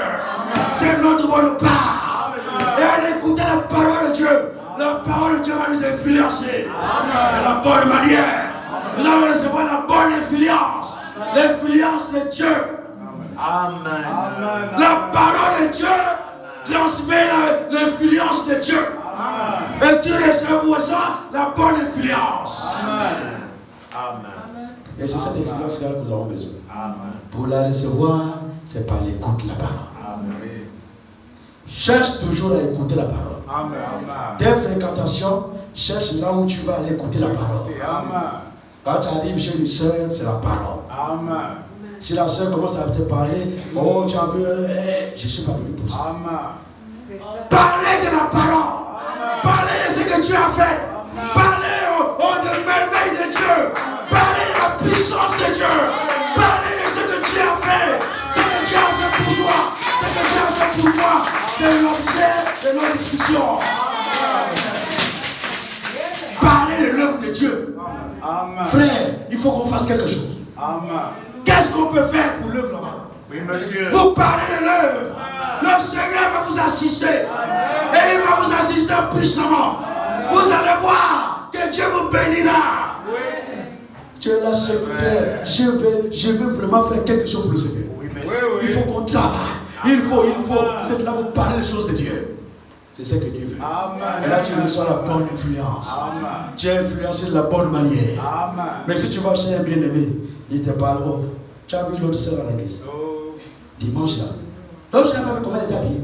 C'est notre bonne part. Et à écouter la parole de Dieu, la parole de Dieu va nous influencer de la bonne manière. Nous allons recevoir la bonne influence, l'influence de Dieu. Amen. Amen. La parole de Dieu transmet l'influence de Dieu. Et tu reçois la bonne influence. Amen. Amen. Et c'est cette influence-là que nous avons besoin. Amen. Pour la recevoir, c'est par l'écoute de la parole. Amen. Cherche toujours à écouter la parole. Amen. Amen. Tes fréquentations, cherche là où tu vas aller écouter la parole. Amen. Quand tu arrives chez une soeur, c'est la parole. Amen. Si la soeur commence à te parler, oh tu as vu, je ne suis pas venu pour ça. Amen. Parlez de la parole. Parlez de ce que tu as fait. Parlez de merveilles de Dieu. Parlez de la puissance de Dieu. Parlez de ce que tu as fait. Ce que tu as fait pour toi. Ce que tu as fait pour moi. C'est l'objet de nos discussions. Parlez de l'œuvre de Dieu. Amen. Frère, il faut qu'on fasse quelque chose. Amen. Qu'est-ce qu'on peut faire pour l'œuvre là-bas? Oui, monsieur. Vous parlez de l'œuvre. Le Seigneur va vous assister. Et il va vous assister puissamment. Vous allez voir que Dieu vous bénira. Tu es là, Seigneur. Je veux vraiment faire quelque chose pour le Seigneur. Oui, Oui, monsieur. oui. Il faut qu'on travaille. Il faut. Vous êtes là, vous parlez des choses de Dieu. C'est ce que Dieu veut. Amen. Et là, tu reçois la bonne influence. Amen. Tu es influencé de la bonne manière. Amen. Mais si tu vas chez un bien-aimé, il te parle, oh, tu as vu l'autre soeur à l'église. Oh, Dimanche là. L'autre, je n'ai pas vu comment elle était habillée.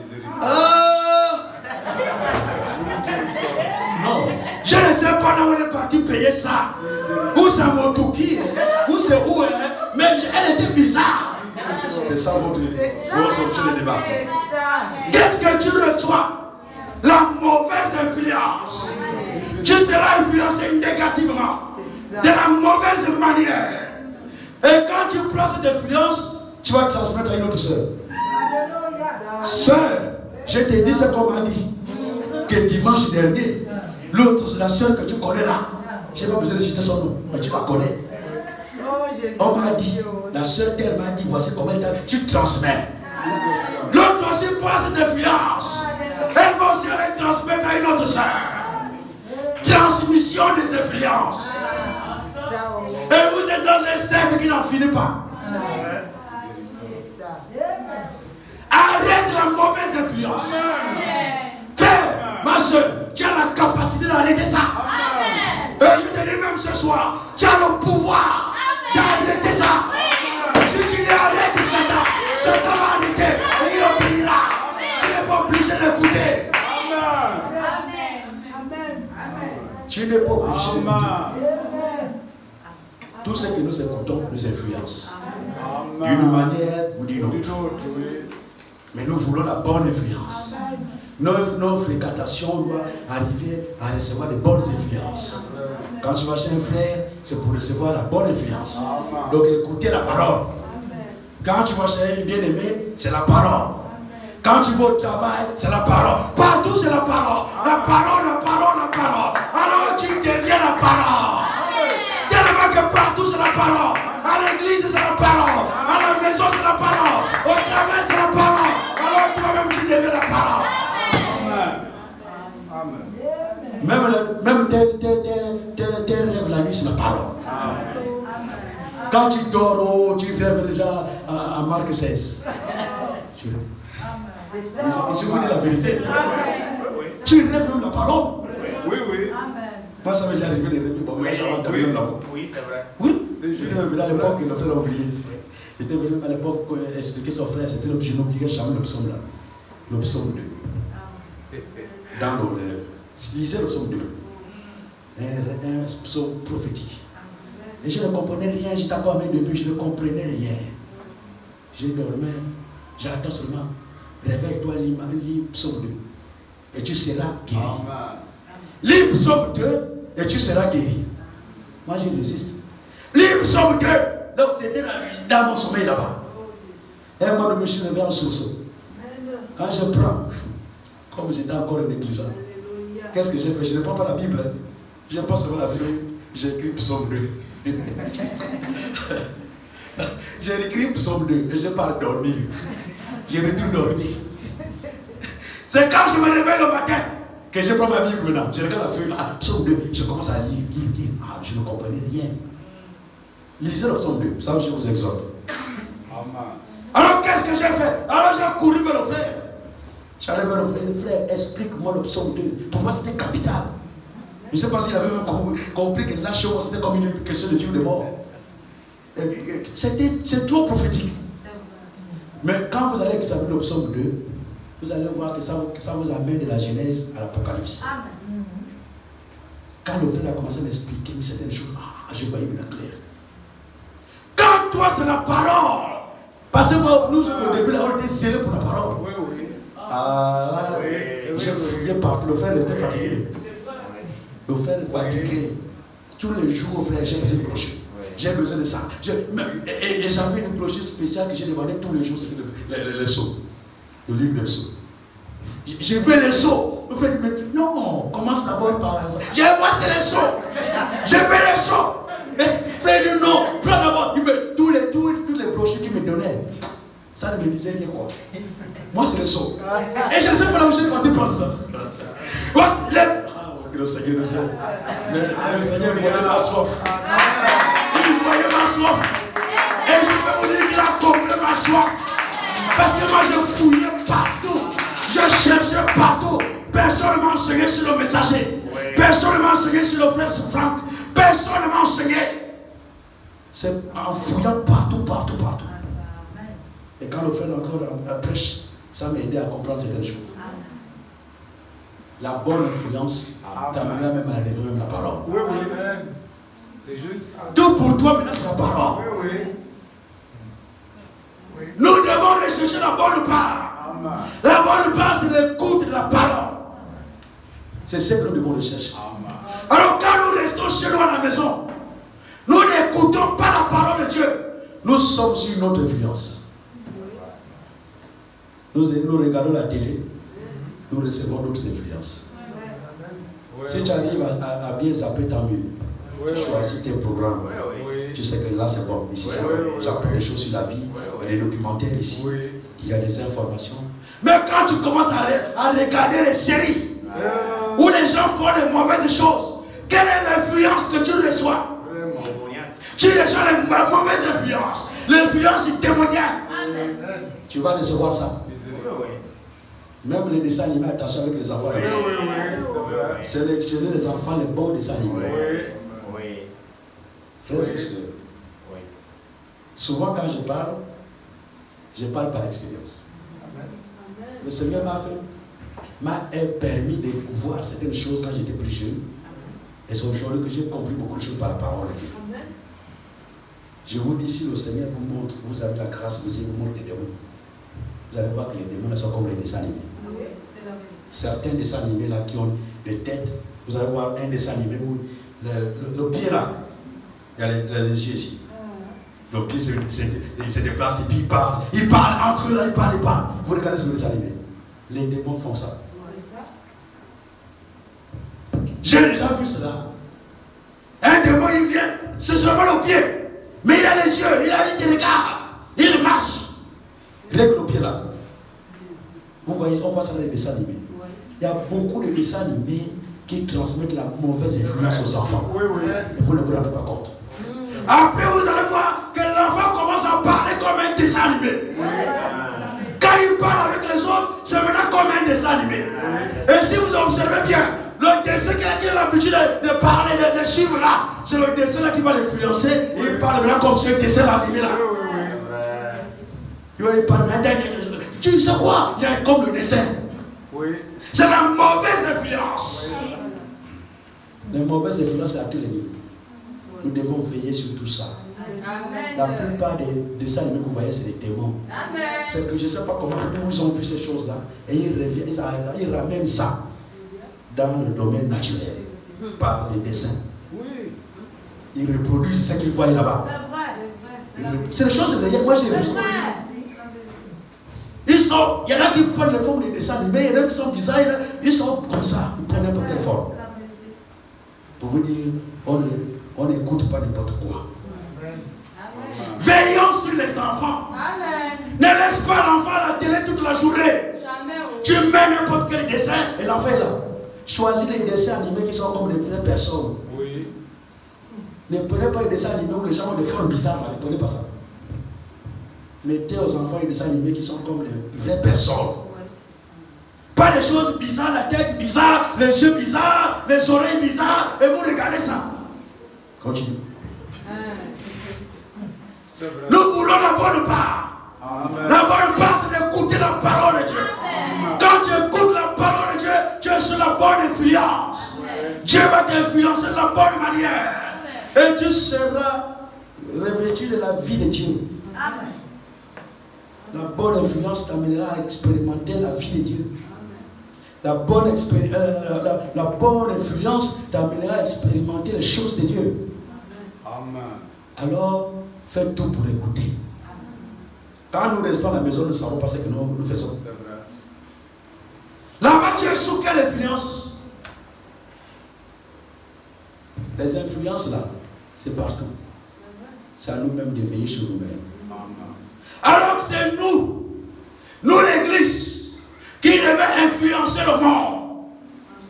miséricorde. Ah! Non. Je ne sais pas là où elle est partie payer ça. Où c'est Motouki, où c'est où, hein? Mais elle était bizarre. C'est ça votre objet de débat. Qu'est-ce que tu reçois? La mauvaise influence. Tu seras influencé négativement, de la mauvaise manière. Et quand tu prends cette influence, tu vas transmettre à une autre soeur. Sœur, je t'ai dit ce qu'on m'a dit. Que dimanche dernier, l'autre, la soeur que tu connais là, je n'ai pas besoin de citer son nom, mais tu la connais. On m'a dit, la soeur telle m'a dit, voici comment elle t'a. Tu transmets. L'autre aussi prend cette influence. Elle va aussi aller transmettre à une autre soeur. Transmission des influences. Et vous êtes dans un cercle qui n'en finit pas. Arrête la mauvaise influence. Frère, ma soeur, tu as la capacité d'arrêter ça. Et je te dis même ce soir, tu as le pouvoir d'arrêter ça. Si tu dis arrête Satan, Satan va arrêter et il obéira. Tu n'es pas obligé d'écouter. Amen. Tout ce que nous écoutons nous influence. Amen. D'une manière ou d'une D'une autre. autre, oui. Mais nous voulons la bonne influence. Nos fréquentations doivent arriver à recevoir de bonnes influences. Quand tu vas chez un frère, c'est pour recevoir la bonne influence. Amen. Donc écoutez la parole. Quand tu vas chez un bien-aimé, c'est la parole. Quand tu vas au travail, c'est la parole. Partout, c'est la parole. La parole, la parole, la parole. Alors tu deviens la parole. Tellement que partout, c'est la parole. À l'église, c'est la parole. À la maison, c'est la parole. Au travail, c'est la parole. Alors toi-même, tu deviens la parole. Amen. Même tes rêves la nuit, c'est la parole. Amen. Quand tu dors, tu rêves déjà à Marc 16. Je vous dis la vérité. Tu rêves même la parole. Oui, oui. Moi, ça m'est déjà arrivé de rêver. Bon, moi, j'avais entendu même la voix. Oui, c'est vrai. Oui, C'est j'étais juste. même venu à l'époque, le frère l'a oublié. J'étais venu même à l'époque expliquer son frère, c'était je n'oublierai jamais le psaume là. Le psaume 2. Dans nos rêves. Lisez le psaume 2. Un psaume prophétique. Et je ne comprenais rien, j'étais encore à mes débuts, je ne comprenais rien. Je dormais, j'attends seulement. Réveille-toi, lis psaume 2. Et tu seras guéri. Amen. Lis psaume 2 et tu seras guéri. Moi, je résiste. Lis psaume 2. Donc, c'était dans mon sommeil là-bas. Et moi, je me suis levé en sursaut. Quand je prends, comme j'étais encore négligent, qu'est-ce que j'ai fait? Je ne prends pas la Bible. Hein. Je pas seulement la feuille, j'ai écrit psaume 2. J'ai écrit psaume 2 et je pars dormir. Je retourne dormir. C'est quand je me réveille le matin que je prends ma Bible maintenant. Je regarde la feuille, ah, psaume 2, je commence à lire. Ah, je ne comprenais rien. Lisez le psaume 2, ça je vous exhorte. Amen. Alors qu'est-ce que j'ai fait? Alors j'ai couru vers le frère. J'allais vers le frère, explique-moi le psaume 2. Pour moi c'était capital. Je ne sais pas s'il avait même compris que la chose c'était comme une question de vie ou de mort. C'est trop prophétique. Mais quand vous allez examiner le psaume 2, vous allez voir que ça vous amène de la Genèse à l'Apocalypse. Quand le frère a commencé à m'expliquer certaines choses, je voyais bien clair. Quand toi c'est la parole, parce que moi, nous au début là, on était zélés pour la parole. Oui, oui. Ah là, Oui, j'ai oui, fouillé partout, le frère était fatigué. Le frère est fatigué. Tous les jours, frère, j'ai besoin de brochure. J'ai besoin de ça. Et j'avais une brochure spéciale que j'ai demandé tous les jours, c'était le sceau. Le livre des sceaux. Je veux les sceaux. Le frère me dit, non, commence d'abord par ça. Je vais voir, c'est les sceaux. Je veux les sceaux. Frère dit, non, prends d'abord. Toutes les brochures qu'il me donnait, ça ne me disait rien quoi. Moi, c'est les sceaux. Et je ne sais pas là où j'ai parti prendre ça. Le Seigneur, le Seigneur voyait ma soif. Il voyait ma soif. Et je peux vous dire qu'il a compris ma soif. Parce que moi je fouillais partout. Je cherchais partout. Personne ne m'a enseigné sur le messager. Personne ne m'a enseigné sur le frère Franck. Personne ne m'a enseigné. C'est en fouillant partout. Et quand le frère encore prêche, ça m'a aidé à comprendre certaines choses. La bonne influence t'amènera même à rêver même la parole. Oui, oui. C'est juste. Tout pour toi maintenant c'est la parole. Oui, oui. Nous devons rechercher la bonne part. Amen. La bonne part c'est l'écoute de la parole. C'est ce que nous devons rechercher. Amen. Alors quand nous restons chez nous à la maison, nous n'écoutons pas la parole de Dieu. Nous sommes sur une autre influence. Nous regardons la télé. Nous recevons d'autres influences. Si tu arrives à bien zapper, tant mieux. Tu choisis tes programmes. Tu sais que là c'est bon. Ici c'est bon. J'apprends des choses sur la vie. Il y a des documentaires ici. Il y a des informations. Mais quand tu commences à regarder les séries où les gens font les mauvaises choses, quelle est l'influence que tu reçois? Tu reçois les mauvaises influences. L'influence démoniaque. Tu vas recevoir ça. Même les dessins animés, attention avec les enfants. Sélectionnez les enfants, les bons dessins animés. Frères et sœurs, souvent quand je parle par expérience. Le Seigneur m'a permis de voir certaines choses quand j'étais plus jeune. Et c'est aujourd'hui que j'ai compris beaucoup de choses par la parole de Dieu. Je vous dis, si le Seigneur vous montre, vous avez la grâce de Dieu, vous montre les démons. Vous allez voir que les démons sont comme les dessins animés. Certains dessins animés là qui ont des têtes, vous allez voir un dessin animé où le pied là, il y a les yeux ici. Le pied se déplace et puis il parle entre eux là, il parle. Vous regardez ce dessin animé. Les démons font ça. J'ai déjà vu cela. Un démon il vient, c'est seulement le pied. Mais il a les yeux, il te regarde, il marche. Règle le pied là. Vous voyez, on voit ça dans les dessins animés. Il y a beaucoup de dessins animés qui transmettent la mauvaise influence aux enfants. Et vous ne vous rendez pas compte. Après, vous allez voir que l'enfant commence à parler comme un dessin animé. Quand il parle avec les autres, c'est maintenant comme un dessin animé. Et si vous observez bien, le dessin qu'il a l'habitude de parler, de suivre là, c'est le dessin là qui va l'influencer. Et il parle maintenant comme ce dessin animé là. Il parle, tu sais quoi? Il y a comme le dessin. C'est la mauvaise influence. La mauvaise influence est à tous les niveaux. Nous devons veiller sur tout ça. Amen. La plupart des dessins animés que vous voyez, c'est des démons. C'est que je ne sais pas comment ils ont vu ces choses-là. Et ils ramènent ça dans le domaine naturel par les dessins. Ils reproduisent ce qu'ils voient là-bas. C'est des choses derrière. Moi, j'ai vu ça. Il y en a qui prennent les formes des dessins animés, il y en a qui sont bizarres, ils sont comme ça, ils prennent n'importe quelle forme. Pour vous dire, on n'écoute pas n'importe quoi. Amen. Veillons sur les enfants. Amen. Ne laisse pas l'enfant à la télé toute la journée. Jamais. Tu mets n'importe quel dessin et l'enfant est là. Choisis les dessins animés qui sont comme des vraies personnes. Oui. Ne prenez pas les dessins animés où les gens ont des formes bizarres, ne prenez pas ça. Mettez aux enfants les dessins animés qui sont comme les vraies personnes. Pas des choses bizarres, la tête bizarre, les yeux bizarres, les oreilles bizarres, et vous regardez ça. Continue. Nous voulons la bonne part. Amen. La bonne part, c'est d'écouter la parole de Dieu. Amen. Quand tu écoutes la parole de Dieu, tu es sur la bonne influence. Amen. Dieu va t'influencer de la bonne manière. Amen. Et tu seras revêtu de la vie de Dieu. Amen. La bonne influence t'amènera à expérimenter la vie de Dieu. La bonne influence t'amènera à expérimenter les choses de Dieu. Amen. Alors, faites tout pour écouter. Quand nous restons à la maison, nous ne savons pas ce que nous faisons. C'est vrai. Là-bas, tu es sous quelle influence? Les influences là, c'est partout. C'est à nous-mêmes de veiller sur nous-mêmes. Alors que c'est nous l'église, qui devait influencer le monde.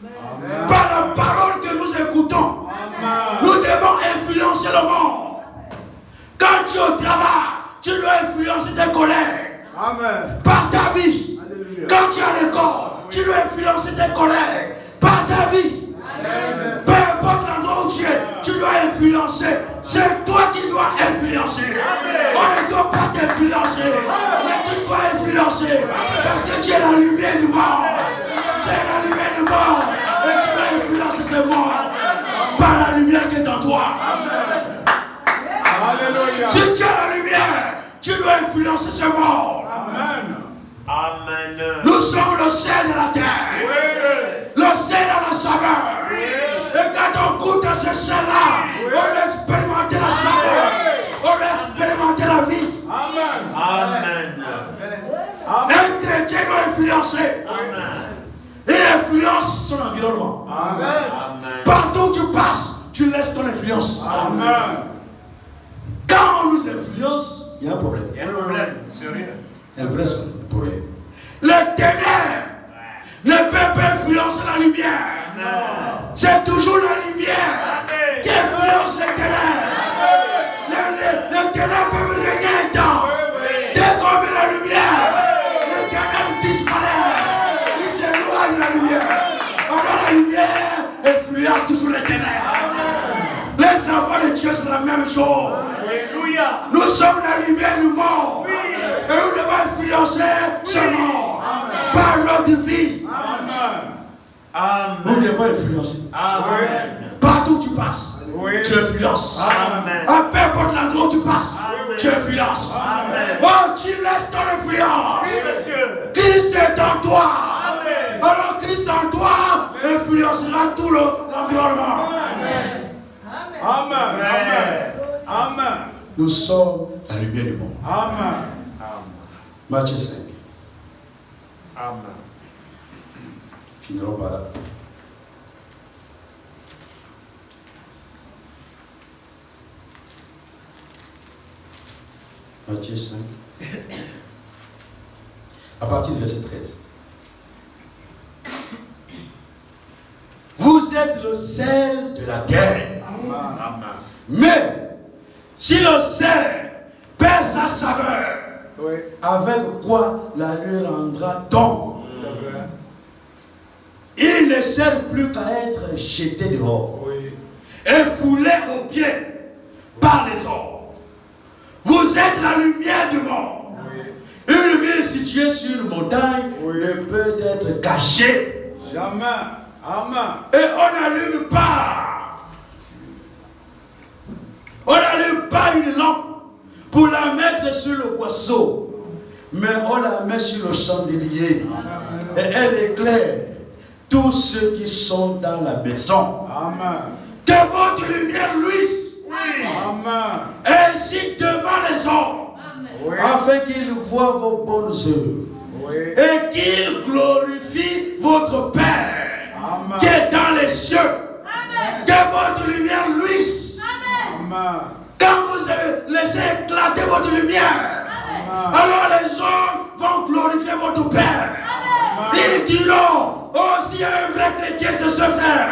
Amen. Par la parole que nous écoutons. Amen. Nous devons influencer le monde. Quand tu es au travail, tu dois influencer tes collègues. Amen. Par ta vie. Alléluia. Quand tu es à l'école, tu dois influencer tes collègues par ta vie. Amen. Peu importe l'endroit où tu dois influencer. C'est toi qui dois influencer. Amen. On ne doit pas t'influencer, mais tu dois influencer. Amen. Parce que tu es la lumière du monde. Tu es la lumière du monde. Et tu dois influencer ce monde par la lumière qui est en toi. Amen. Alléluia. Si tu as la lumière, tu dois influencer ce monde. Amen. Amen. Nous sommes le sel de la terre. Oui. Le sel a la saveur. Oui. Et quand on goûte à ce sel-là, oui, on doit expérimenter la saveur. Oui. On doit expérimenter la vie. Amen. Amen. Un chrétien doit influencer. Amen. Il influence son environnement. Amen. Partout où tu passes, tu laisses ton influence. Amen. Quand on nous influence, il y a un problème. Il y a un problème, sérieux. Un vrai problème. Les ténèbres ne peuvent pas influencer la lumière. Non. C'est toujours la lumière qui influence les ténèbres. Les ténèbres peuvent régner un temps. Dès qu'on met la lumière, les ténèbres disparaissent. Ils s'éloignent de la lumière. Alors la lumière influence toujours les ténèbres. Les enfants de Dieu, c'est la même chose. Alléluia. Nous sommes la lumière du monde. Oui. Et nous devons influencer ce monde par notre vie. Amen. Nous devons influencer. Amen. Par Partout où tu passes, Oui. tu influences. Amen. Peu importe l'endroit où tu passes, tu influences. Amen. Oh, tu laisses ton influence. Oui, monsieur. Christ est en toi. Amen. Alors Christ en toi influencera tout l'environnement. Amen. Amen. Amen. Amen. Nous sommes la lumière du monde. Amen. Matthieu 5. Amen. Finirons par là. Matthieu 5. À partir du verset 13. Vous êtes le sel de la terre. Amen. Mais si le sel perd sa saveur, Oui. avec quoi la lui rendra-t-on? C'est vrai. Il ne sert plus qu'à être jeté dehors Oui. et foulé aux pieds par les hommes. Vous êtes la lumière du monde. Oui. Une ville située sur une montagne Oui. ne peut être cachée. Jamais. Amen. Et on n'allume pas. On n'allume pas une lampe pour la mettre sur le boisseau, mais on la met sur le chandelier. Et elle éclaire tous ceux qui sont dans la maison. Amen. Que votre lumière luise Amen. ainsi devant les hommes, Oui. afin qu'ils voient vos bonnes œuvres Oui. et qu'ils glorifient votre Père Amen. qui est dans les cieux. Que votre lumière luise. Amen. Quand vous avez laissé éclater votre lumière, alors les hommes vont glorifier votre Père. Ils diront, oh, s'il y a un vrai chrétien, c'est ce frère.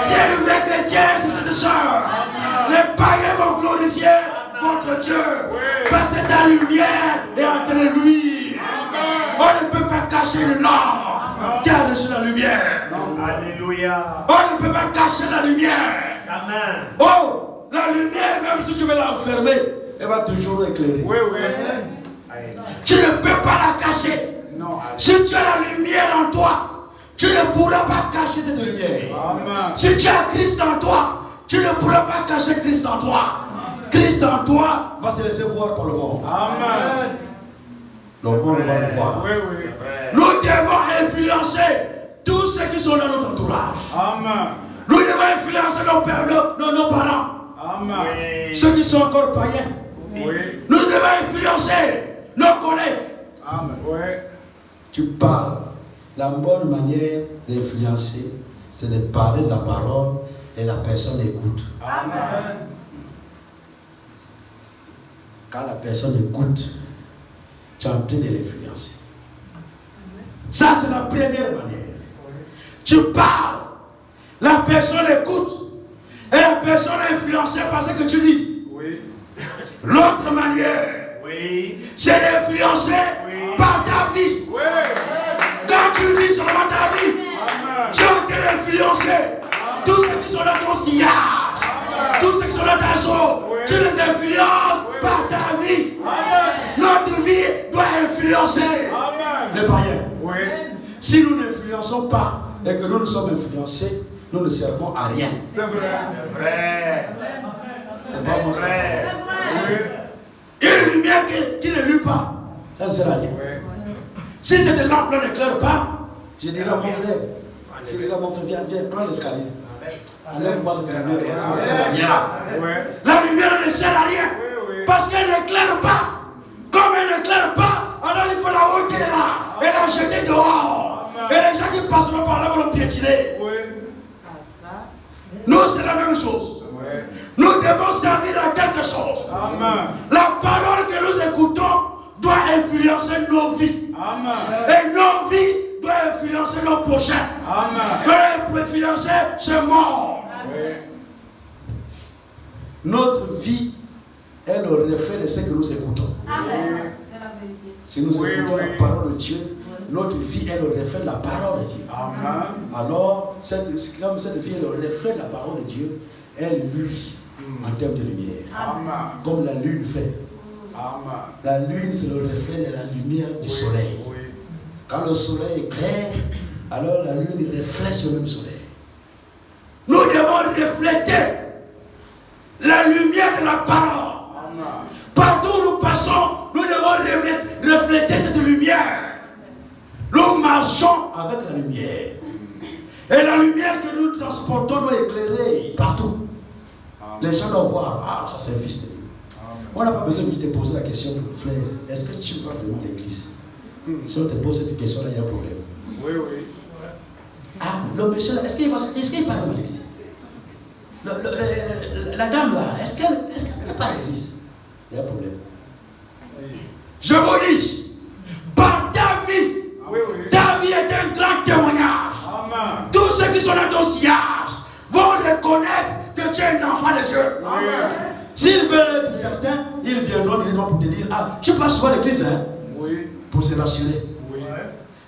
S'il y a un vrai chrétien, c'est cette soeur. Les païens vont glorifier votre Dieu. Parce que ta lumière est entre lui. On ne peut pas cacher une lampe qui a reçu la lumière. Alléluia. On ne peut pas cacher la lumière. Amen. Oh, la lumière, même si tu veux l'enfermer, elle va toujours éclairer. Oui, oui. Tu ne peux pas la cacher. Non. Si tu as la lumière en toi, tu ne pourras pas cacher cette lumière. Amen. Si tu as Christ en toi, tu ne pourras pas cacher Christ en toi. Christ en toi va se laisser voir par le monde. Amen. Le monde va le voir. Oui, oui. Nous devons influencer tous ceux qui sont dans notre entourage. Amen. Nous devons influencer nos pères, nos parents, Amen. Oui. ceux qui sont encore païens. Oui. Nous devons influencer nos collègues. Amen. Oui. Tu parles. La bonne manière d'influencer, c'est de parler de la parole et la personne écoute. Amen. Quand la personne écoute, tu es en train de l'influencer. Ça, c'est la première manière. Tu parles, la personne écoute et la personne est influencée par ce que tu dis. Oui. L'autre manière, Oui. c'est d'influencer par ta vie. Oui. Quand tu vis seulement ta vie, Amen. tu es en train d'influencer tous ceux qui sont dans ton sillage, tous ceux qui sont dans ta zone. Tu les influences par ta vie. Amen. Notre vie doit influencer Amen. les païens. Oui. Si nous n'influençons pas et que nous nous sommes influencés, nous ne servons à rien. C'est vrai. C'est vrai. C'est vraiment ça. Vrai. Oui. Une lumière qui ne luit pas, elle ne sert à rien. Oui. Si cette lampe n'éclaire pas, je dirais à mon frère, viens, prends l'escalier. Enlève-moi cette lumière, parce qu'elle ne sert à rien. Oui. La lumière ne sert à rien, Oui, oui. parce qu'elle n'éclaire pas. Comme elle n'éclaire pas, alors il faut la ôter là et la jeter dehors. Et les gens qui passeront par là vont le piétiner. Oui. Nous, c'est la même chose. Oui. Nous devons servir à quelque chose. Amen. La parole que nous écoutons doit influencer nos vies. Amen. Et nos vies doivent influencer nos prochains. Amen. Doivent influencer ce monde. Oui. Notre vie est le reflet de ce que nous écoutons. Oui. Si nous Oui, écoutons oui. la parole de Dieu, notre vie est le reflet de la parole de Dieu. Amen. Alors, comme cette vie est le reflet de la parole de Dieu, elle luit en termes de lumière. Amen. Comme la lune fait. Amen. La lune, c'est le reflet de la lumière du soleil. Oui. Quand le soleil est clair, alors la lune reflète ce même soleil. Nous devons refléter la lumière de la parole. Partout où nous passons, nous devons refléter cette lumière. Nous marchons avec la lumière. Et la lumière que nous transportons doit éclairer partout. Les gens doivent voir, ah, ça c'est fils de Dieu. On n'a pas besoin de te poser la question, frère, est-ce que tu vas vraiment à l'église? Si on te pose cette question-là, il y a un problème. Oui, oui. Ah, le monsieur là, est-ce qu'il parle à l'église? La dame là, est-ce qu'elle parle à l'église? Il y a un problème. Je vous dis, par ta vie, Oui, oui. ta vie est un grand témoignage. Amen. Tous ceux qui sont dans ton sillage vont reconnaître que tu es un enfant de Dieu. Amen. S'ils veulent être certains, ils viendront directement pour te dire, ah, tu passes souvent à l'église, hein, Oui. pour se rassurer. Oui.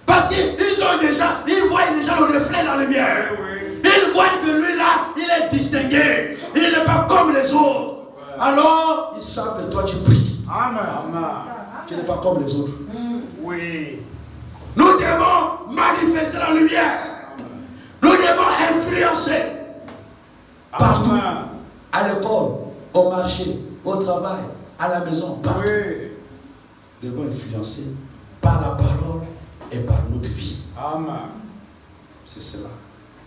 Parce qu'ils voient déjà le reflet dans la lumière. Oui. Ils voient que lui là, il est distingué. Il n'est pas comme les autres. Alors, ils savent que toi tu pries. Amen. Amen. Tu n'es pas comme les autres. Oui. Nous devons manifester la lumière. Nous devons influencer partout. Amen. À l'école, au marché, au travail, à la maison, partout. Oui. Nous devons influencer par la parole et par notre vie. Amen. C'est cela.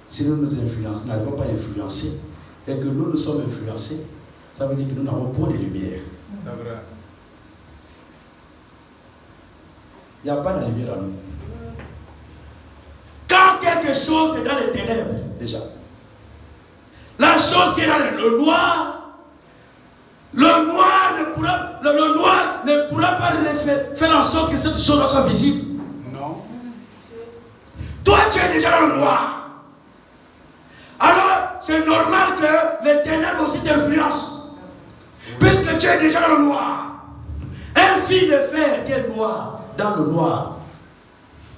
Si nous nous influençons, nous n'arrivons pas à influencer et que nous sommes influencés, ça veut dire que nous n'avons pas de lumière. C'est vrai. Il n'y a pas de lumière en nous. Quand quelque chose est dans les ténèbres, déjà, la chose qui est dans le noir, le noir ne pourra pas faire en sorte que cette chose soit visible. Non. Toi, tu es déjà dans le noir. Alors, c'est normal que les ténèbres aussi t'influencent. Puisque tu es déjà dans le noir. Un fil de fer qui est noir, dans le noir.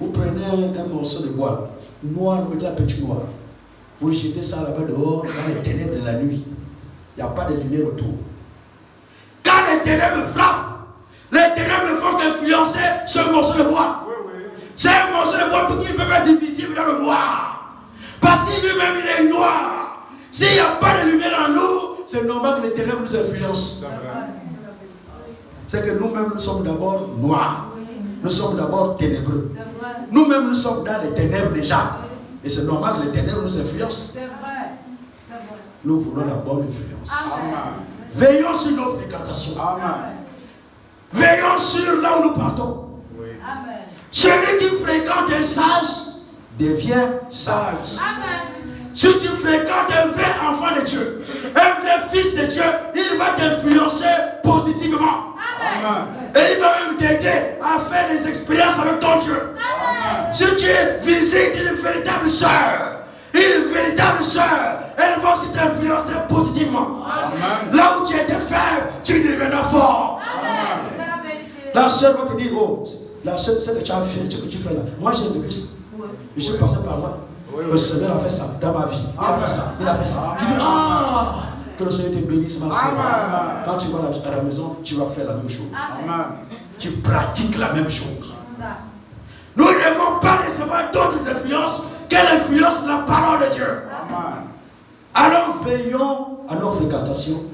Vous prenez un morceau de bois, noir, vous mettez la peinture noire. Vous jetez ça là-bas dehors, dans les ténèbres de la nuit. Il n'y a pas de lumière autour. Quand les ténèbres frappent, les ténèbres ne font qu'influencer ce morceau de bois. Oui, oui. C'est un morceau de bois qui ne peut pas être divisible dans le noir. Parce qu'il lui-même, il est noir. S'il n'y a pas de lumière en nous, c'est normal que les ténèbres nous influencent. C'est vrai. C'est que nous-mêmes, nous sommes d'abord noirs. Nous sommes d'abord ténébreux. Nous-mêmes, nous sommes dans les ténèbres déjà. Et c'est normal que les ténèbres nous influencent. C'est vrai. C'est vrai. Nous voulons la bonne influence. Amen. Veillons sur nos fréquentations. Amen. Veillons sur là où nous partons. Oui. Amen. Celui qui fréquente un sage devient sage. Amen. Si tu fréquentes un vrai enfant de Dieu, un vrai fils de Dieu, il va t'influencer positivement. Amen. Et il va même t'aider à faire des expériences avec ton Dieu. Amen. Si tu visites une véritable sœur, elle va aussi t'influencer positivement. Amen. Là où tu étais faible, tu deviendras fort. Amen. C'est la vérité. La sœur va te dire, oh, la sœur, ce que tu as fait, ce que tu fais là, moi j'ai vécu ça. Je suis passé par là. Oui, Le oui. Seigneur a fait ça dans ma vie. Il a fait ça, il a fait ça. Tu dis, Amen. ah, que le Seigneur te bénisse, ma soeur. Amen. Quand tu vas à la maison, tu vas faire la même chose. Amen. Tu pratiques la même chose. C'est ça. Nous ne devons pas recevoir d'autres influences qu'elle influence la parole de Dieu. Amen. Alors veillons à nos fréquentations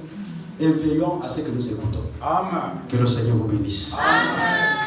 et veillons à ce que nous écoutons. Amen. Que le Seigneur vous bénisse. Amen.